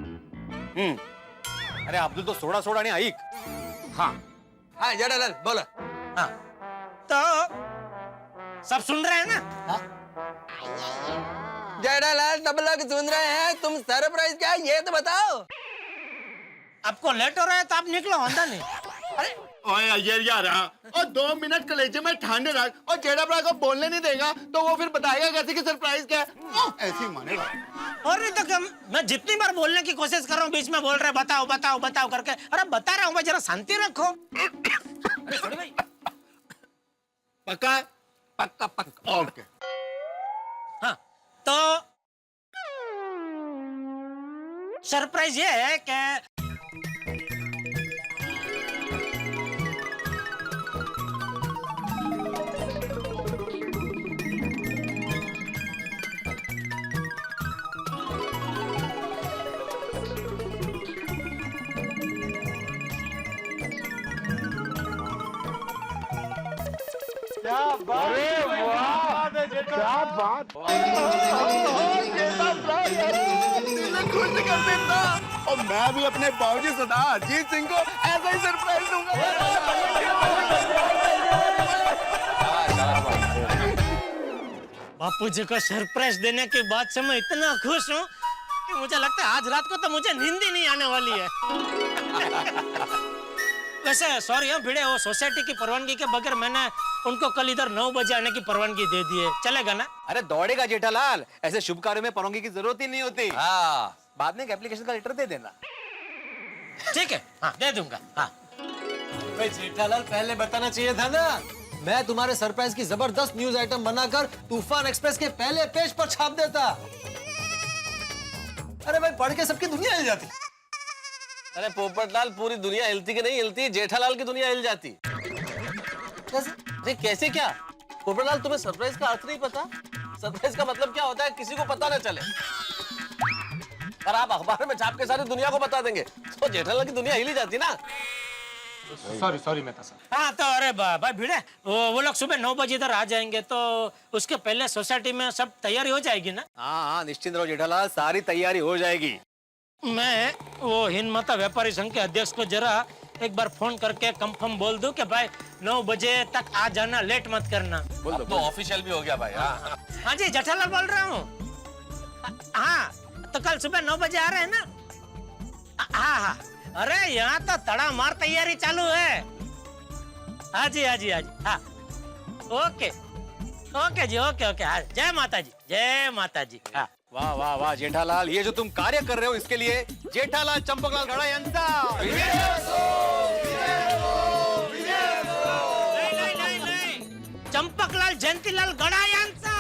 अरे अब्दुल तो सोडा सोडा नहीं ऐक. हाँ हाँ जेठालाल बोलो। हाँ, तो सब सुन रहे हैं ना? जेठालाल सब लोग सुन रहे हैं, तुम सरप्राइज क्या है ये तो बताओ। आपको लेट हो रहा है तो आप निकलो, अंदर नहीं। अरे ओए यार और 2 मिनट कलेजे में ठंड रख, और जेठा भरा को बोलने नहीं देगा तो वो फिर बताएगा कैसे कि सरप्राइज क्या है, ऐसे ही मानेगा। और नहीं तो कम, मैं जितनी बार बोलने की कोशिश कर रहा हूँ बीच में बोल रहे बताओ बताओ बताओ करके। अरे बता रहा हूँ मैं, जरा शांति रखो। अरे छोड़ो भाई। पक्का है? पक्का पक्का। ओके। हाँ, तो सरप्राइज ये है कि खुश कर देता, और मैं भी अपने बाबूजी सरदार अजीत सिंह को ऐसा ही सरप्राइज दूंगा। बापू जी को सरप्राइज देने के बाद से मैं इतना खुश हूँ कि मुझे लगता है आज रात को तो मुझे नींद ही नहीं आने वाली है। वैसे सॉरी हाँ भिड़े, वो सोसाइटी की परवानगी के बगैर मैंने उनको कल इधर 9 बजे आने की परवानगी दे दी है, चलेगा ना? अरे दौड़ेगा जेठालाल, ऐसे शुभ कार्य में परवानगी की जरूरत ही नहीं होती. हाँ, बाद में एक एप्लीकेशन का लेटर दे देना. ठीक है, हाँ दे दूंगा। हाँ भाई जेठालाल पहले बताना चाहिए था ना. मैं तुम्हारे सरप्राइज की जबरदस्त न्यूज आइटम बनाकर तूफान एक्सप्रेस के पहले पेज पर छाप देता. अरे भाई पढ़ के सबकी दुनिया हिल जाती. अरे पोपटलाल, पूरी दुनिया हिलती कि नहीं हिलती, जेठालाल की दुनिया हिल जाती. कैसे क्या पोपटलाल, तुम्हें सरप्राइज का अर्थ नहीं पता? सरप्राइज का मतलब क्या होता है, किसी को पता न चले, और आप अखबार में छाप के सारी दुनिया को बता देंगे तो जेठालाल की दुनिया हिली जाती ना. सॉरी मेहता साहब. हाँ, तो अरे भाई भिड़े, वो लोग सुबह 9 बजे इधर आ जाएंगे, तो उसके पहले सोसाइटी में सब तैयारी हो जाएगी ना? हाँ निश्चिंत रहो जेठालाल, सारी तैयारी हो जाएगी. मैं वो हिंदमाता व्यापारी संघ के अध्यक्ष को जरा एक बार फोन करके कंफर्म बोल दूं कि भाई 9 बजे तक आ जाना, लेट मत करना। अब तो ऑफिशियल भी हो गया भाई. हाँ जी, जेठालाल बोल रहा हूँ। हाँ, तो कल सुबह 9 बजे आ रहे हैं ना? हाँ हाँ, अरे यहाँ तो तड़ामार तैयारी चालू है। हाँ जी हाँ जी हाँ जी, हाँ ओके ओके जी, ओके ओके। हाँ, जय माता जी, जय माता जी। हाँ, वाह वाह वाह जेठालाल, ये जो तुम कार्य कर रहे हो इसके लिए जेठालाल चंपकलाल गड़ा यांचा नहीं, चंपकलाल जयंतीलाल गड़ा यांचा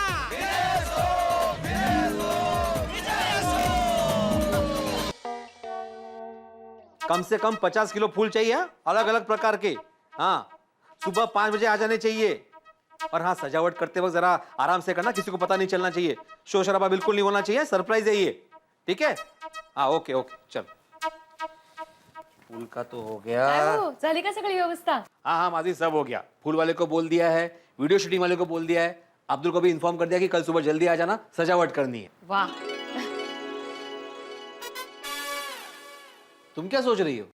कम से कम 50 किलो फूल चाहिए, अलग अलग प्रकार के. हाँ, सुबह 5 बजे आ जाने चाहिए. और हाँ, सजावट करते वक्त जरा आराम से करना, किसी को पता नहीं चलना चाहिए. शोर शराबा बिल्कुल नहीं होना चाहिए, सरप्राइज है ये. ठीक है? हाँ ओके ओके, चल. फूल का तो हो गया. झाली का सगळी व्यवस्था? हाँ हाँ माजी, सब हो गया. फूल वाले को बोल दिया है, वीडियो शूटिंग वाले को बोल दिया है, अब्दुल को भी इन्फॉर्म कर दिया कि कल सुबह जल्दी आ जाना, सजावट करनी है. वाह, तुम क्या सोच रही हो?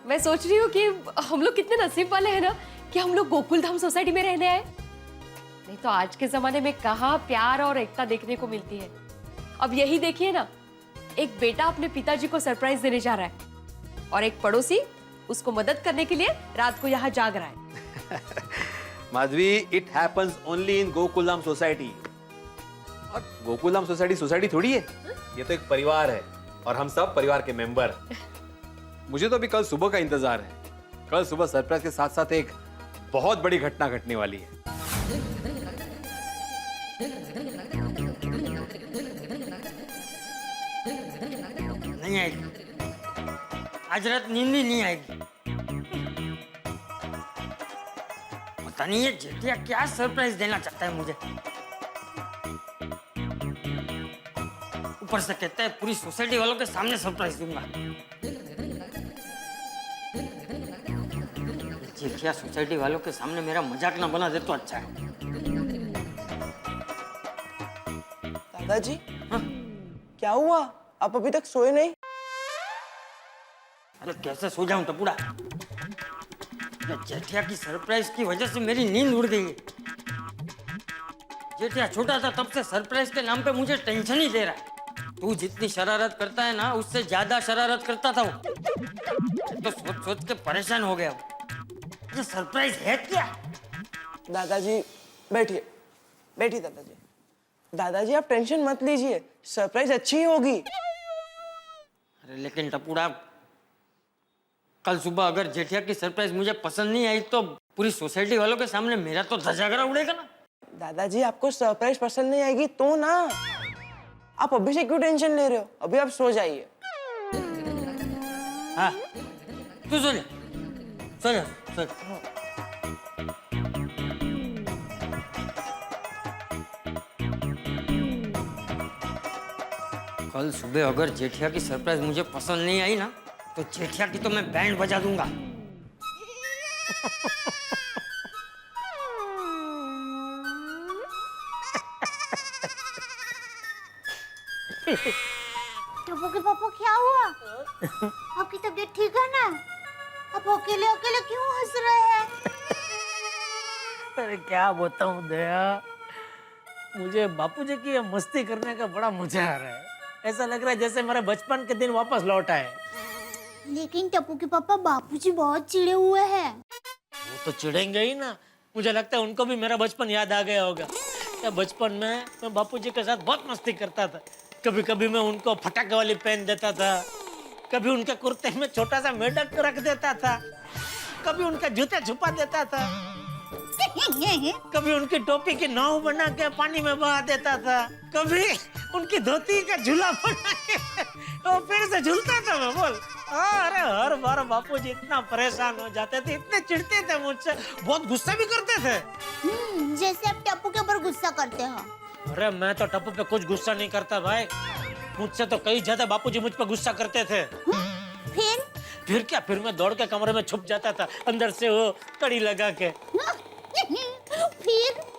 मैं सोच रही हूँ कि हम लोग कितने नसीब वाले हैं ना कि हम लोग गोकुल धाम सोसाइटी में रहने आए. नहीं तो आज के जमाने में कहाँ प्यार और एकता देखने को मिलती है. अब यही देखिए ना, एक बेटा अपने पिताजी को सरप्राइज देने जा रहा है और एक पड़ोसी उसको मदद करने के लिए रात को यहाँ जाग रहा है. Madhavi, it happens only in Gokuldham society. और गोकुलधाम सोसाइटी सोसाइटी थोड़ी है, ये तो एक परिवार है और हम सब परिवार के मेंबर. मुझे तो अभी कल सुबह का इंतजार है. कल सुबह सरप्राइज के साथ साथ एक बहुत बड़ी घटना घटने वाली है. नहीं आएगी, आज रात नींद ही नहीं आएगी। पता नहीं ये जेठिया क्या सरप्राइज देना चाहता है मुझे। ऊपर से कहता है पूरी सोसाइटी वालों के सामने सरप्राइज दूंगा। जेठिया सोसाइटी वालों के सामने मेरा मजाक ना बना दे तो अच्छा है। दादाजी, हाँ? क्या हुआ? आप अभी तक सोए नहीं? अरे कैसे सो जाऊं टपुड़ा? जेठिया की सरप्राइज की वजह से मेरी नींद उड़ गई है। जेठिया छोटा था तब से सरप्राइज के नाम पे मुझे टेंशन ही दे रहा है। तू जितनी शरारत करता है ना, उससे ज्यादा शरारत करता था वो। तो सोच सोच के परेशान हो गया वो। ये सरप्राइज है क्या? दादाजी बैठिए, बैठिए दादाजी। दादाजी आप टेंशन मत लीजिए, सरप्राइज अच्छी ही होगी। अरे लेकिन टपुड़ा, कल सुबह अगर जेठिया की सरप्राइज मुझे पसंद नहीं आई तो पूरी सोसाइटी वालों के सामने मेरा तो धजागरा उड़ेगा ना। दादाजी आपको सरप्राइज पसंद नहीं आएगी तो ना, आप अभी से क्यों टेंशन ले रहे हो? अभी आप सो जाइए। हाँ, तू सो जा, सो जा, सो जा। कल सुबह अगर जेठिया की सरप्राइज मुझे पसंद नहीं आई ना, तो जेठिया की तो मैं बैंड बजा दूंगा। टप्पू के पापा क्या हुआ? आपकी तबीयत ठीक है ना? आप अकेले अकेले क्यों हंस रहे हैं? अरे क्या बताऊं दया, मुझे बापूजी की ये मस्ती करने का बड़ा मजा आ रहा है। ऐसा लग रहा है जैसे मेरे बचपन के दिन वापस लौट आए। लेकिन टप्पू के पापा बापूजी बहुत चिढ़े हुए हैं। वो तो चिढ़ेंगे ही ना। मुझे लगता है उनको भी मेरा बचपन याद आ गया होगा। या बचपन में मैं बापूजी के साथ बहुत मस्ती करता था। कभी कभी मैं उनको फटाके वाली पेन देता था, कभी उनके कुर्ते में छोटा सा मेढक रख देता था, कभी उनके जूते छुपा देता था, कभी उनकी टोपी की नाव बना के पानी में बहा देता था, कभी उनकी धोती का झूला बना के वो फिर से झूलता था मैं। बोल, अरे हर बार बापूजी इतना परेशान हो जाते थे, इतने चिढ़ते थे मुझसे, बहुत गुस्सा भी करते थे। जैसे आप टप्पू के ऊपर गुस्सा करते हो। अरे मैं तो टप्पू पे कुछ गुस्सा नहीं करता भाई, मुझसे तो कई ज्यादा बापूजी मुझ पे गुस्सा करते थे। फिर क्या, फिर मैं दौड़ के कमरे में छुप जाता था अंदर से वो कड़ी लगा के।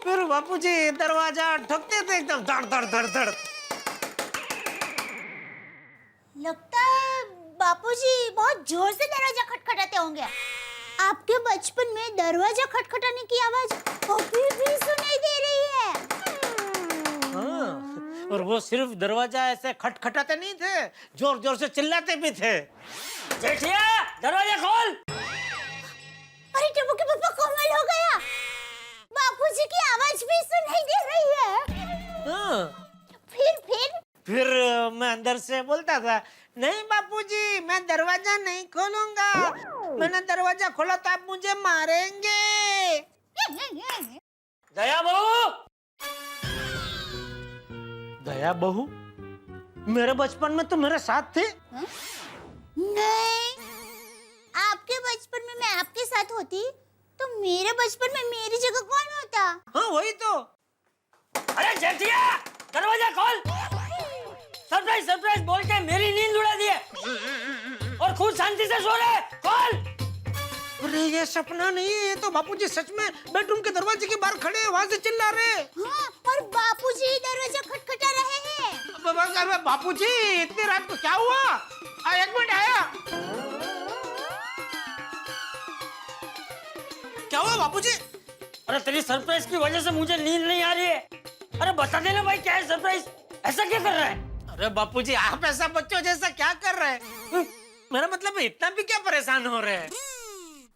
फिर बापूजी दरवाजा ठोकते थे एकदम धड़ धड़ धड़ धड़। लगता है बापूजी बहुत जोर से दरवाजा खटखटाते होंगे। आपके बचपन में दरवाजा खटखटाने की आवाज अभी भी सुनाई दे रही है। हाँ, और वो सिर्फ दरवाजा ऐसे खटखटाते नहीं थे, जोर जोर से चिल्लाते भी थे। जेठिया, दरवाजा खोल। अरे टप्पू के पापा कोमल हो गया। बापूजी की आवाज भी सुनाई दे रही है। हाँ। फिर मैं अंदर से बोलता था, नहीं बापूजी मैं दरवाजा नहीं खोलूंगा, मैंने दरवाजा खोला तो आप मुझे मारेंगे। दया बहू, दया बहू मेरे बचपन में तो मेरे साथ थे। नहीं, आपके बचपन में मैं आपके साथ होती तो मेरे बचपन में मेरी जगह कौन होता? हाँ वही तो। अरे जेठिया, दरवाजा खोल। सरप्राइज सरप्राइज बोल के मेरी नींद उड़ा दी है और खुद शांति से सो रहे। खोल। अरे ये सपना नहीं है, ये तो बापूजी सच में बेडरूम के दरवाजे के बाहर खड़े हैं, वहां से चिल्ला रहे हैं। हाँ, और बापूजी दरवाजा खटखटा रहे हैं। बापूजी इतनी रात को क्या हुआ? एक मिनट आया। क्या हुआ बापूजी? अरे तेरी सरप्राइज की वजह से मुझे नींद नहीं आ रही है। अरे बता देना भाई, क्या है सरप्राइज? ऐसा क्या कर रहा है? अरे बापूजी आप ऐसा बच्चों जैसा क्या कर रहे हैं? मेरा मतलब इतना भी क्या परेशान हो रहे हैं?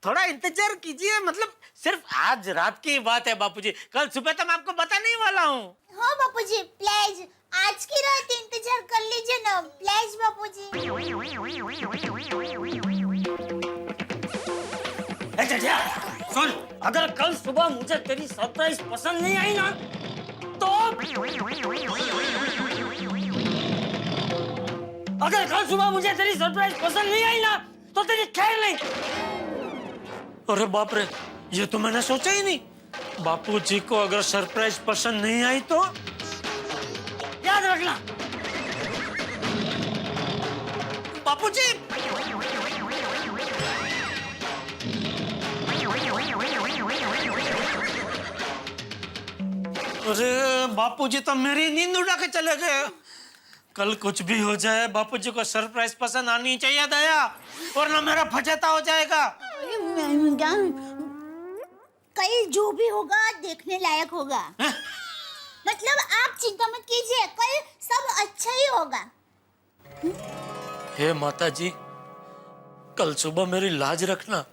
थोड़ा इंतजार कीजिए, मतलब सिर्फ आज रात की बात है बापूजी, कल सुबह तो मैं आपको बताने ही वाला हूँ। हाँ बापूजी, प्लीज आज की रात इंतजार कर लीजिए ना, प्लीज बापूजी। जेठिया सुन, अगर कल सुबह मुझे तेरी सरप्राइज पसंद नहीं आई ना, तो अगर कल सुबह मुझे तेरी सरप्राइज पसंद नहीं आई ना, तो तेरी खैर नहीं। अरे बाप रे, ये तो मैंने सोचा ही नहीं। बापूजी को अगर सरप्राइज पसंद नहीं आई तो याद रखना। बापूजी अरे बापूजी तो मेरी नींद उड़ा के चले गए। कल कुछ भी हो जाए बापूजी को सरप्राइज पसंद आनी चाहिए दया, वरना मेरा फजेता हो जाएगा। कल जो भी होगा देखने लायक होगा। हैं? मतलब आप चिंता मत कीजिए, कल सब अच्छा ही होगा। हे माता जी, कल सुबह मेरी लाज रखना।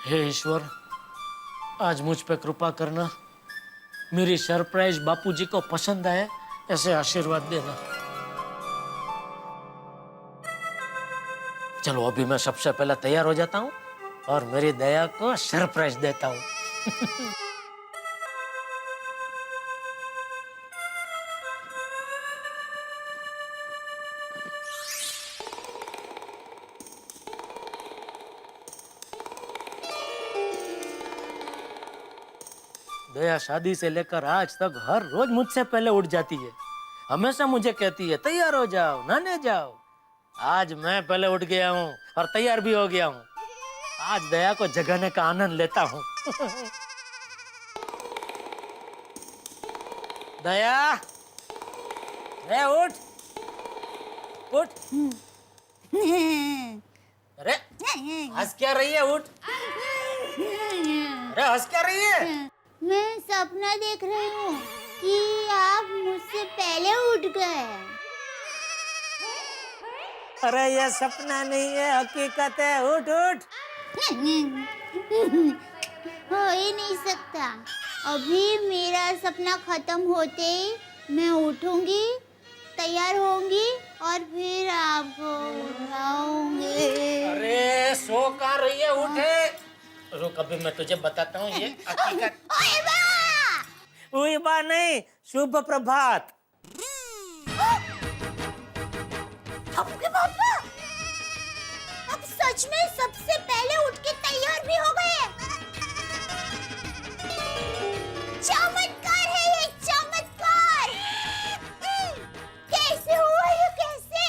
हे ईश्वर, आज मुझ पे कृपा करना, मेरी सरप्राइज बापूजी को पसंद आए ऐसे आशीर्वाद देना। चलो अभी मैं सबसे पहले तैयार हो जाता हूँ और मेरी दया को सरप्राइज देता हूँ। दया शादी से लेकर आज तक हर रोज मुझसे पहले उठ जाती है। हमेशा मुझे कहती है तैयार हो जाओ, नहाने जाओ। आज मैं पहले उठ गया हूँ और तैयार भी हो गया हूँ। आज दया को जगाने का आनंद लेता हूँ। दया, ए उठ, उठ। अरे हंस क्या रही है? उठ। अरे हंस क्या रही है? मैं सपना देख रही हूँ कि आप मुझसे पहले उठ गए। अरे ये सपना नहीं है, हकीकत है। उठ उठ। हो ही नहीं सकता। अभी मेरा सपना खत्म होते ही मैं उठूंगी, तैयार होंगी और फिर आपको उठाऊंगी। अरे सो कहाँ रही है? उठे। रुक, अभी मैं तुझे बताता हूँ ये हकीकत। ओए बा नहीं, शुभ प्रभात। आपके पापा, आप सच में सबसे पहले उठ के तैयार भी हो गए। चमत्कार है ये, चमत्कार। कैसे हुआ ये, कैसे?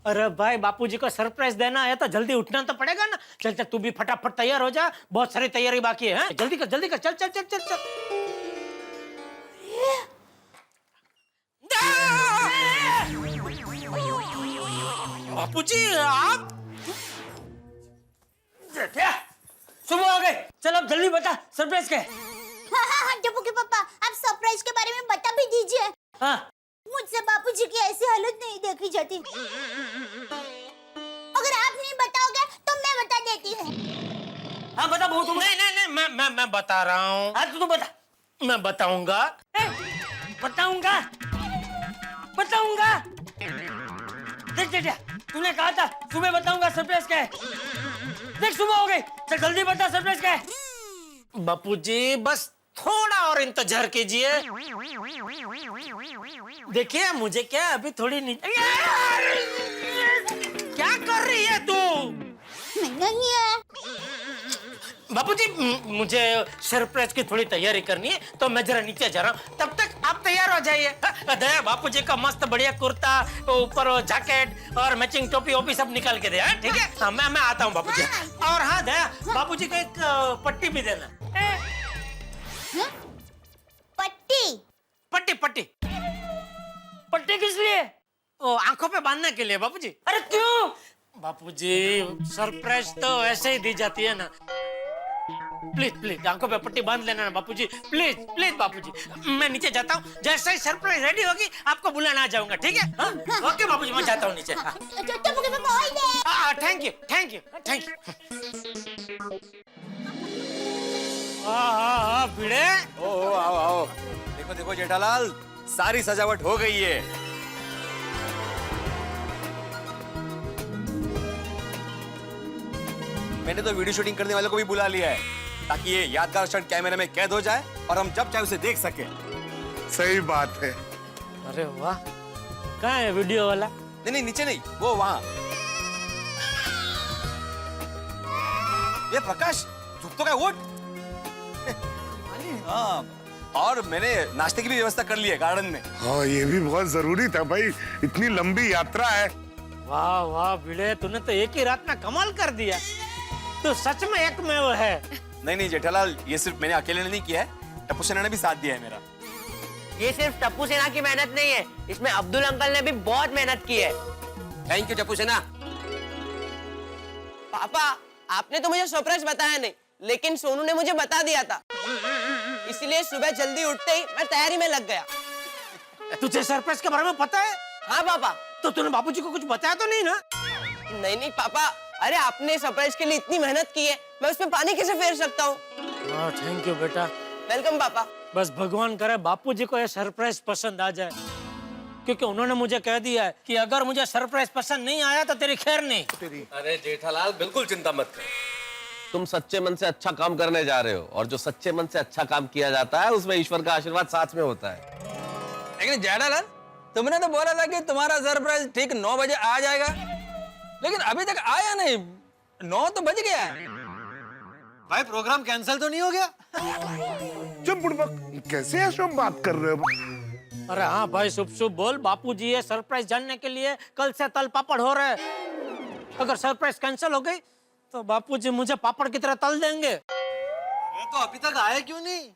अरे भाई, बापूजी को सरप्राइज देना है तो जल्दी उठना तो पड़ेगा ना। चल चल, तू भी फटाफट तैयार हो जा, बहुत सारी तैयारी बाकी है। जल्दी कर, जल्दी कर, चल चल चल चल चल। बापूजी आप सुबह हो गई। चल अब जल्दी बता सरप्राइज क्या है? हाँ, टप्पू के पापा, आप सरप्राइज के बारे में बता भी दीजिए। हाँ, मुझसे बापूजी की ऐसी हालत नहीं देखी जाती। अगर आप नहीं बताओगे तो मैं बता देती हूँ। हाँ बता बहुत। नहीं नहीं नहीं, मैं बता रहा हूँ। हाँ तू बता। मैं बताऊंगा। बताऊंगा, बताऊंगा। देख बेटा, तूने कहा था सुबह बताऊंगा सरप्राइज क्या है। देख सुबह हो गई, चल जल्दी बता सरप्राइज क्या है। बापूजी बस थोड़ा और इंतजार कीजिए। देखिए मुझे क्या अभी थोड़ी क्या कर रही है तू? बापूजी मुझे सरप्राइज की थोड़ी तैयारी करनी है, तो मैं जरा नीचे जा रहा हूँ। तब तक आप तैयार हो जाइए। दया बापूजी का मस्त बढ़िया कुर्ता, ऊपर जैकेट और मैचिंग टोपी ओपी सब निकाल के दे। ठीक है, हाँ, मैं आता हूँ बापूजी। और हाँ दया, बापूजी को एक पट्टी भी देना। पट्टी? पट्टी पट्टी पट्टी किस लिए? ओ, आंखों पे बांधने के लिए बापूजी। अरे क्यों? बापूजी सरप्राइज तो ऐसे ही दी जाती है ना। प्लीज प्लीज आंखों पे पट्टी बांध लेना ना बापूजी, प्लीज प्लीज बापूजी। मैं नीचे जाता हूँ, जैसे ही सरप्राइज रेडी होगी आपको बुलाना आ जाऊंगा। ठीक है? हाँ? ओके बापूजी, मैं जाता हूँ नीचे। Thank you thank you thank you. हाँ भिड़े। ओ आओ आओ, देखो देखो जेठालाल, सारी सजावट हो गई है। मैंने तो वीडियो शूटिंग करने वालों को भी बुला लिया है, ताकि ये यादगार क्षण कैमरे में कैद हो जाए और हम जब चाहे उसे देख सके। सही बात है। अरे वाह, कहाँ है वीडियो वाला? नहीं नहीं, नीचे नहीं, वो वहां। ये प्रकाश, झुक तो क्या, उठ। हाँ, और मैंने नाश्ते की भी व्यवस्था कर ली है गार्डन में। हाँ, ये भी बहुत जरूरी था भाई, इतनी लंबी यात्रा है। वाह वाह भिड़े, तूने तो एक ही रात में कमाल कर दिया। तू सच में एकमेव है। नहीं नहीं जेठालाल, ये सिर्फ मैंने अकेले ने नहीं किया है, टप्पू सेना ने भी साथ दिया है मेरा। ये सिर्फ टप्पू सेना की मेहनत नहीं है, इसमें अब्दुल अंकल ने भी बहुत मेहनत की है। थैंक यू टप्पू सेना। पापा, आपने तो मुझे सरप्राइज बताया नहीं, लेकिन सोनू ने मुझे बता दिया था, इसलिए सुबह जल्दी उठते ही मैं तैयारी में लग गया। तुझे सरप्राइज के बारे में पता है? हाँ पापा। तो तूने बापूजी को कुछ बताया तो नहीं ना? नहीं नहीं पापा, अरे आपने सरप्राइज के लिए इतनी मेहनत की है, मैं उसमें पानी कैसे फेर सकता हूँ। थैंक यू बेटा। वेलकम पापा। बस भगवान करे बापूजी को ये सरप्राइज पसंद आ जाए, क्योंकि उन्होंने मुझे कह दिया है कि अगर मुझे सरप्राइज पसंद नहीं आया तो तेरी खैर नहीं। अरे जेठालाल, बिल्कुल चिंता मत कर। तुम सच्चे मन से अच्छा काम करने जा रहे हो, और जो सच्चे मन से अच्छा काम किया जाता है उसमें ईश्वर का आशीर्वाद साथ में होता है। लेकिन जेठालाल, तुमने तो बोला था कि तुम्हारा सरप्राइज ठीक 9 बजे आ जाएगा, लेकिन अभी तक आया नहीं। 9 तो बज गया है। भाई प्रोग्राम कैंसिल तो नहीं हो गया? चुप बुड़बक, कैसे ऐसा बात कर रहे हो? अरे हाँ भाई, शुभ शुभ बोल। बापूजी ये सरप्राइज जानने के लिए कल से तल पापड़ हो रहे हैं। अगर सरप्राइज कैंसिल हो गई तो बापूजी मुझे पापड़ की तरह तल देंगे। तो अभी तक आए क्यों नहीं?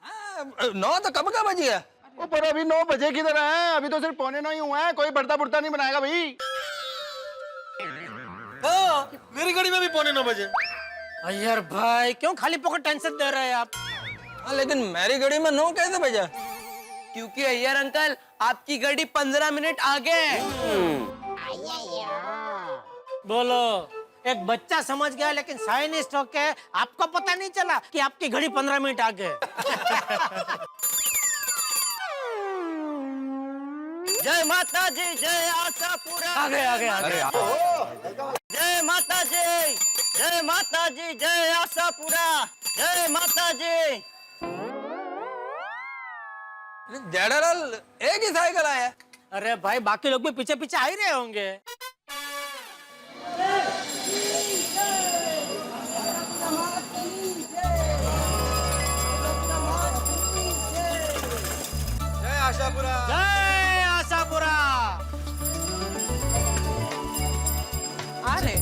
9 तो कब का बज गया? पर अभी 9 बजे की तरह है, अभी तो सिर्फ 8:45 ही हुआ है, कोई बढ़ता बुढ़ता नहीं बनाएगा भाई। मेरी गाड़ी में भी 8:45 बजे। अय्यर भाई, क्यों खाली पॉकेट टेंशन दे रहे हैं आप? लेकिन मेरी गाड़ी में 9 कैसे बजा? क्योंकि अय्यर अंकल, आपकी गाड़ी 15 मिनट आगे है। बोलो, एक बच्चा समझ गया, लेकिन साइंटिस्ट होके आपको पता नहीं चला कि आपकी घड़ी 15 मिनट आगे है। जय माता जी, जय आशापुरा। आगे आगे आगे। जय माता जी, जय माता जी, जय आशापुरा, जय माता जी। जेठालाल, एक ही साइकिल आया। अरे भाई, बाकी लोग भी पीछे पीछे आ ही रहे होंगे। जय आशापुरा। जय आशापुरा। आ रहे।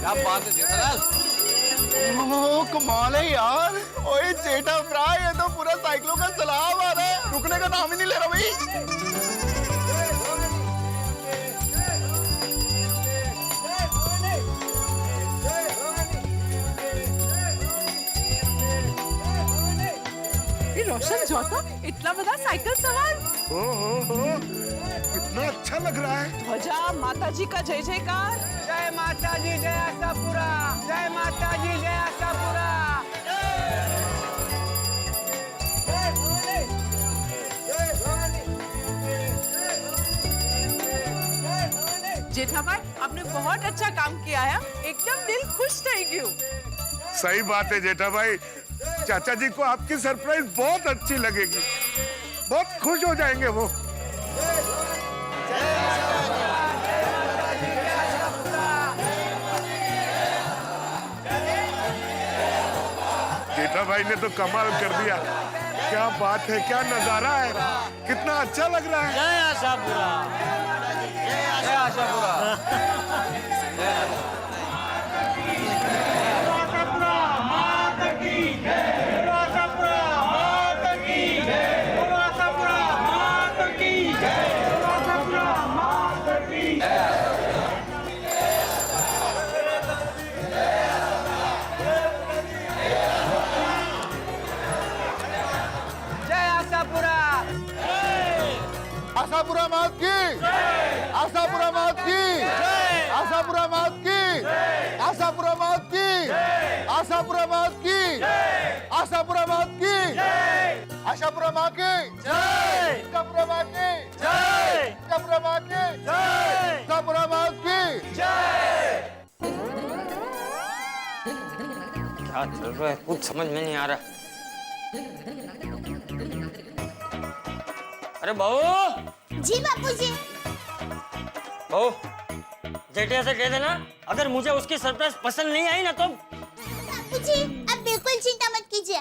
क्या बात है जेठालाल? ओह, कमाल है यार। ओए जेठा भरा, ये तो पूरा साइकिलों का सलाब आ रहा है, रुकने का नाम ही नहीं ले रहा भाई। रोशन जोता, इतना बड़ा साइकिल सवार। ओहो, कितना अच्छा लग रहा है। ध्वजा, माता जी का जय जयकार। जय माता जी, जय आशापुरा। जय माता जी, जय आशापुरा। जेठा भाई, आपने बहुत अच्छा काम किया है, एकदम दिल खुश થઈ ગયું। सही बात है जेठा भाई, चाचा जी को आपकी सरप्राइज बहुत अच्छी लगेगी, बहुत खुश हो जाएंगे वो। जेठा भाई ने तो कमाल कर दिया। क्या बात है, क्या नजारा है, कितना अच्छा लग रहा है। जय आशापुरा। जय आशापुरा। जय आशापुरा। आशापुरा मात की, आशापुरा मात की, आशापुरा मात की, आशापुरा मात की, आशापुरा मात की, आशापुरा मात की, आशापुरा माँ की जय, आशापुरा माँ की जय, आशापुरा माँ की जय, आशापुरा माँ की जय। क्या चल रहा है कुछ समझ में नहीं आ रहा। अरे बहू, जी बापूजी। बहू जेठिया से कह देना अगर मुझे उसकी सरप्राइज पसंद नहीं आई ना तो। बापूजी आप बिल्कुल चिंता मत कीजिए,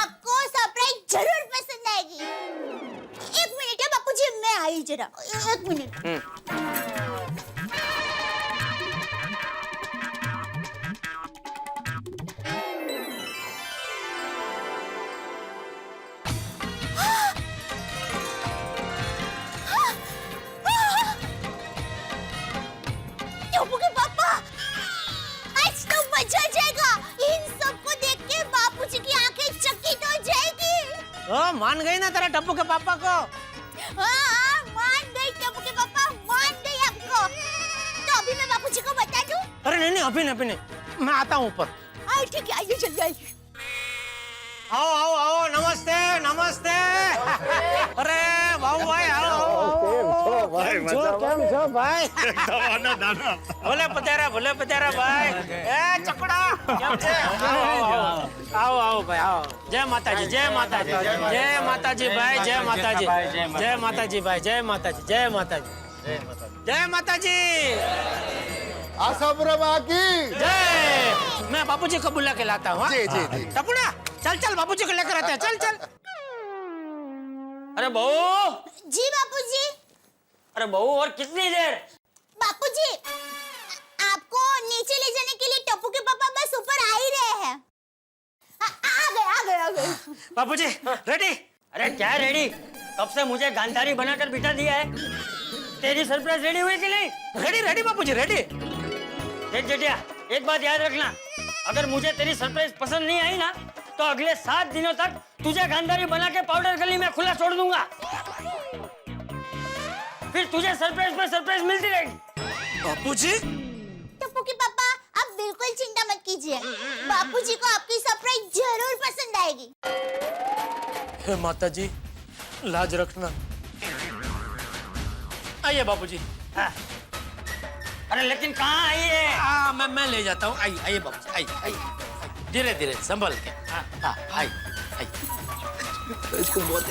आपको सरप्राइज जरूर पसंद आएगी। एक मिनट है बापूजी, मैं आई जरा, एक मिनट। टप्पू के पापा, आज तो मजा आ जाएगा। इन सबको देख के बापूजी की आंखें चकित हो जाएगी। मान गई ना तेरा टप्पू के पापा को? हाँ, मान गई टप्पू के पापा, मान गई आपको। तो अभी मैं बापूजी को बता दूं? अरे नहीं अभी नहीं, मैं आता हूँ ऊपर। आई ठीक है, आइए जल्दी आइए। आओ आओ आओ, नमस्ते नमस्ते। अरे भाऊ भाई आओ केम छो भाई? भले पधारा भाई। ए चकड़ा केम छे? आओ भाई आओ। जय माता जी, जय माता जी, जय माता जी भाई, जय माता जी, जय माता जी भाई, जय माता जी, जय माता जी, जय माता जी। आशापुरा माँ की जय। मैं बापूजी को बुला के लाता हूँ। जी जी जी। टपुड़ा चल बापूजी को लेकर आते हैं, चल। अरे बहू, जी बापूजी। अरे बहू और कितनी देर? बापूजी आपको नीचे ले जाने के लिए टप्पू के पापा बस ऊपर आ ही रहे हैं। आ गए। बापूजी रेडी? अरे क्या रेडी? कब से मुझे गांधारी बनाकर बिठा दिया है। तेरी सरप्राइज रेडी हुई कि नहीं? रेडी बापूजी रेडी। देख जेठिया, एक बात याद रखना, अगर मुझे तेरी सरप्राइज पसंद नहीं आई ना तो अगले 7 दिनों तक तुझे गांधारी बना के पाउडर गली में खुला छोड़ दूंगा। फिर तुझे सरप्राइज पे सरप्राइज मिलती रहेगी। बापूजी? टप्पू के पापा आप बिल्कुल चिंता मत कीजिए, बापूजी को आपकी सरप्राइज जरूर पसंद आएगी। हे माता जी, लाज रखना। आइए बापूजी। हाँ। अरे लेकिन कहाँ आई है? मैं ले जाता हूँ। आइए बापूजी, आइए धीरे संभल के। हाँ आई। इसको बहुत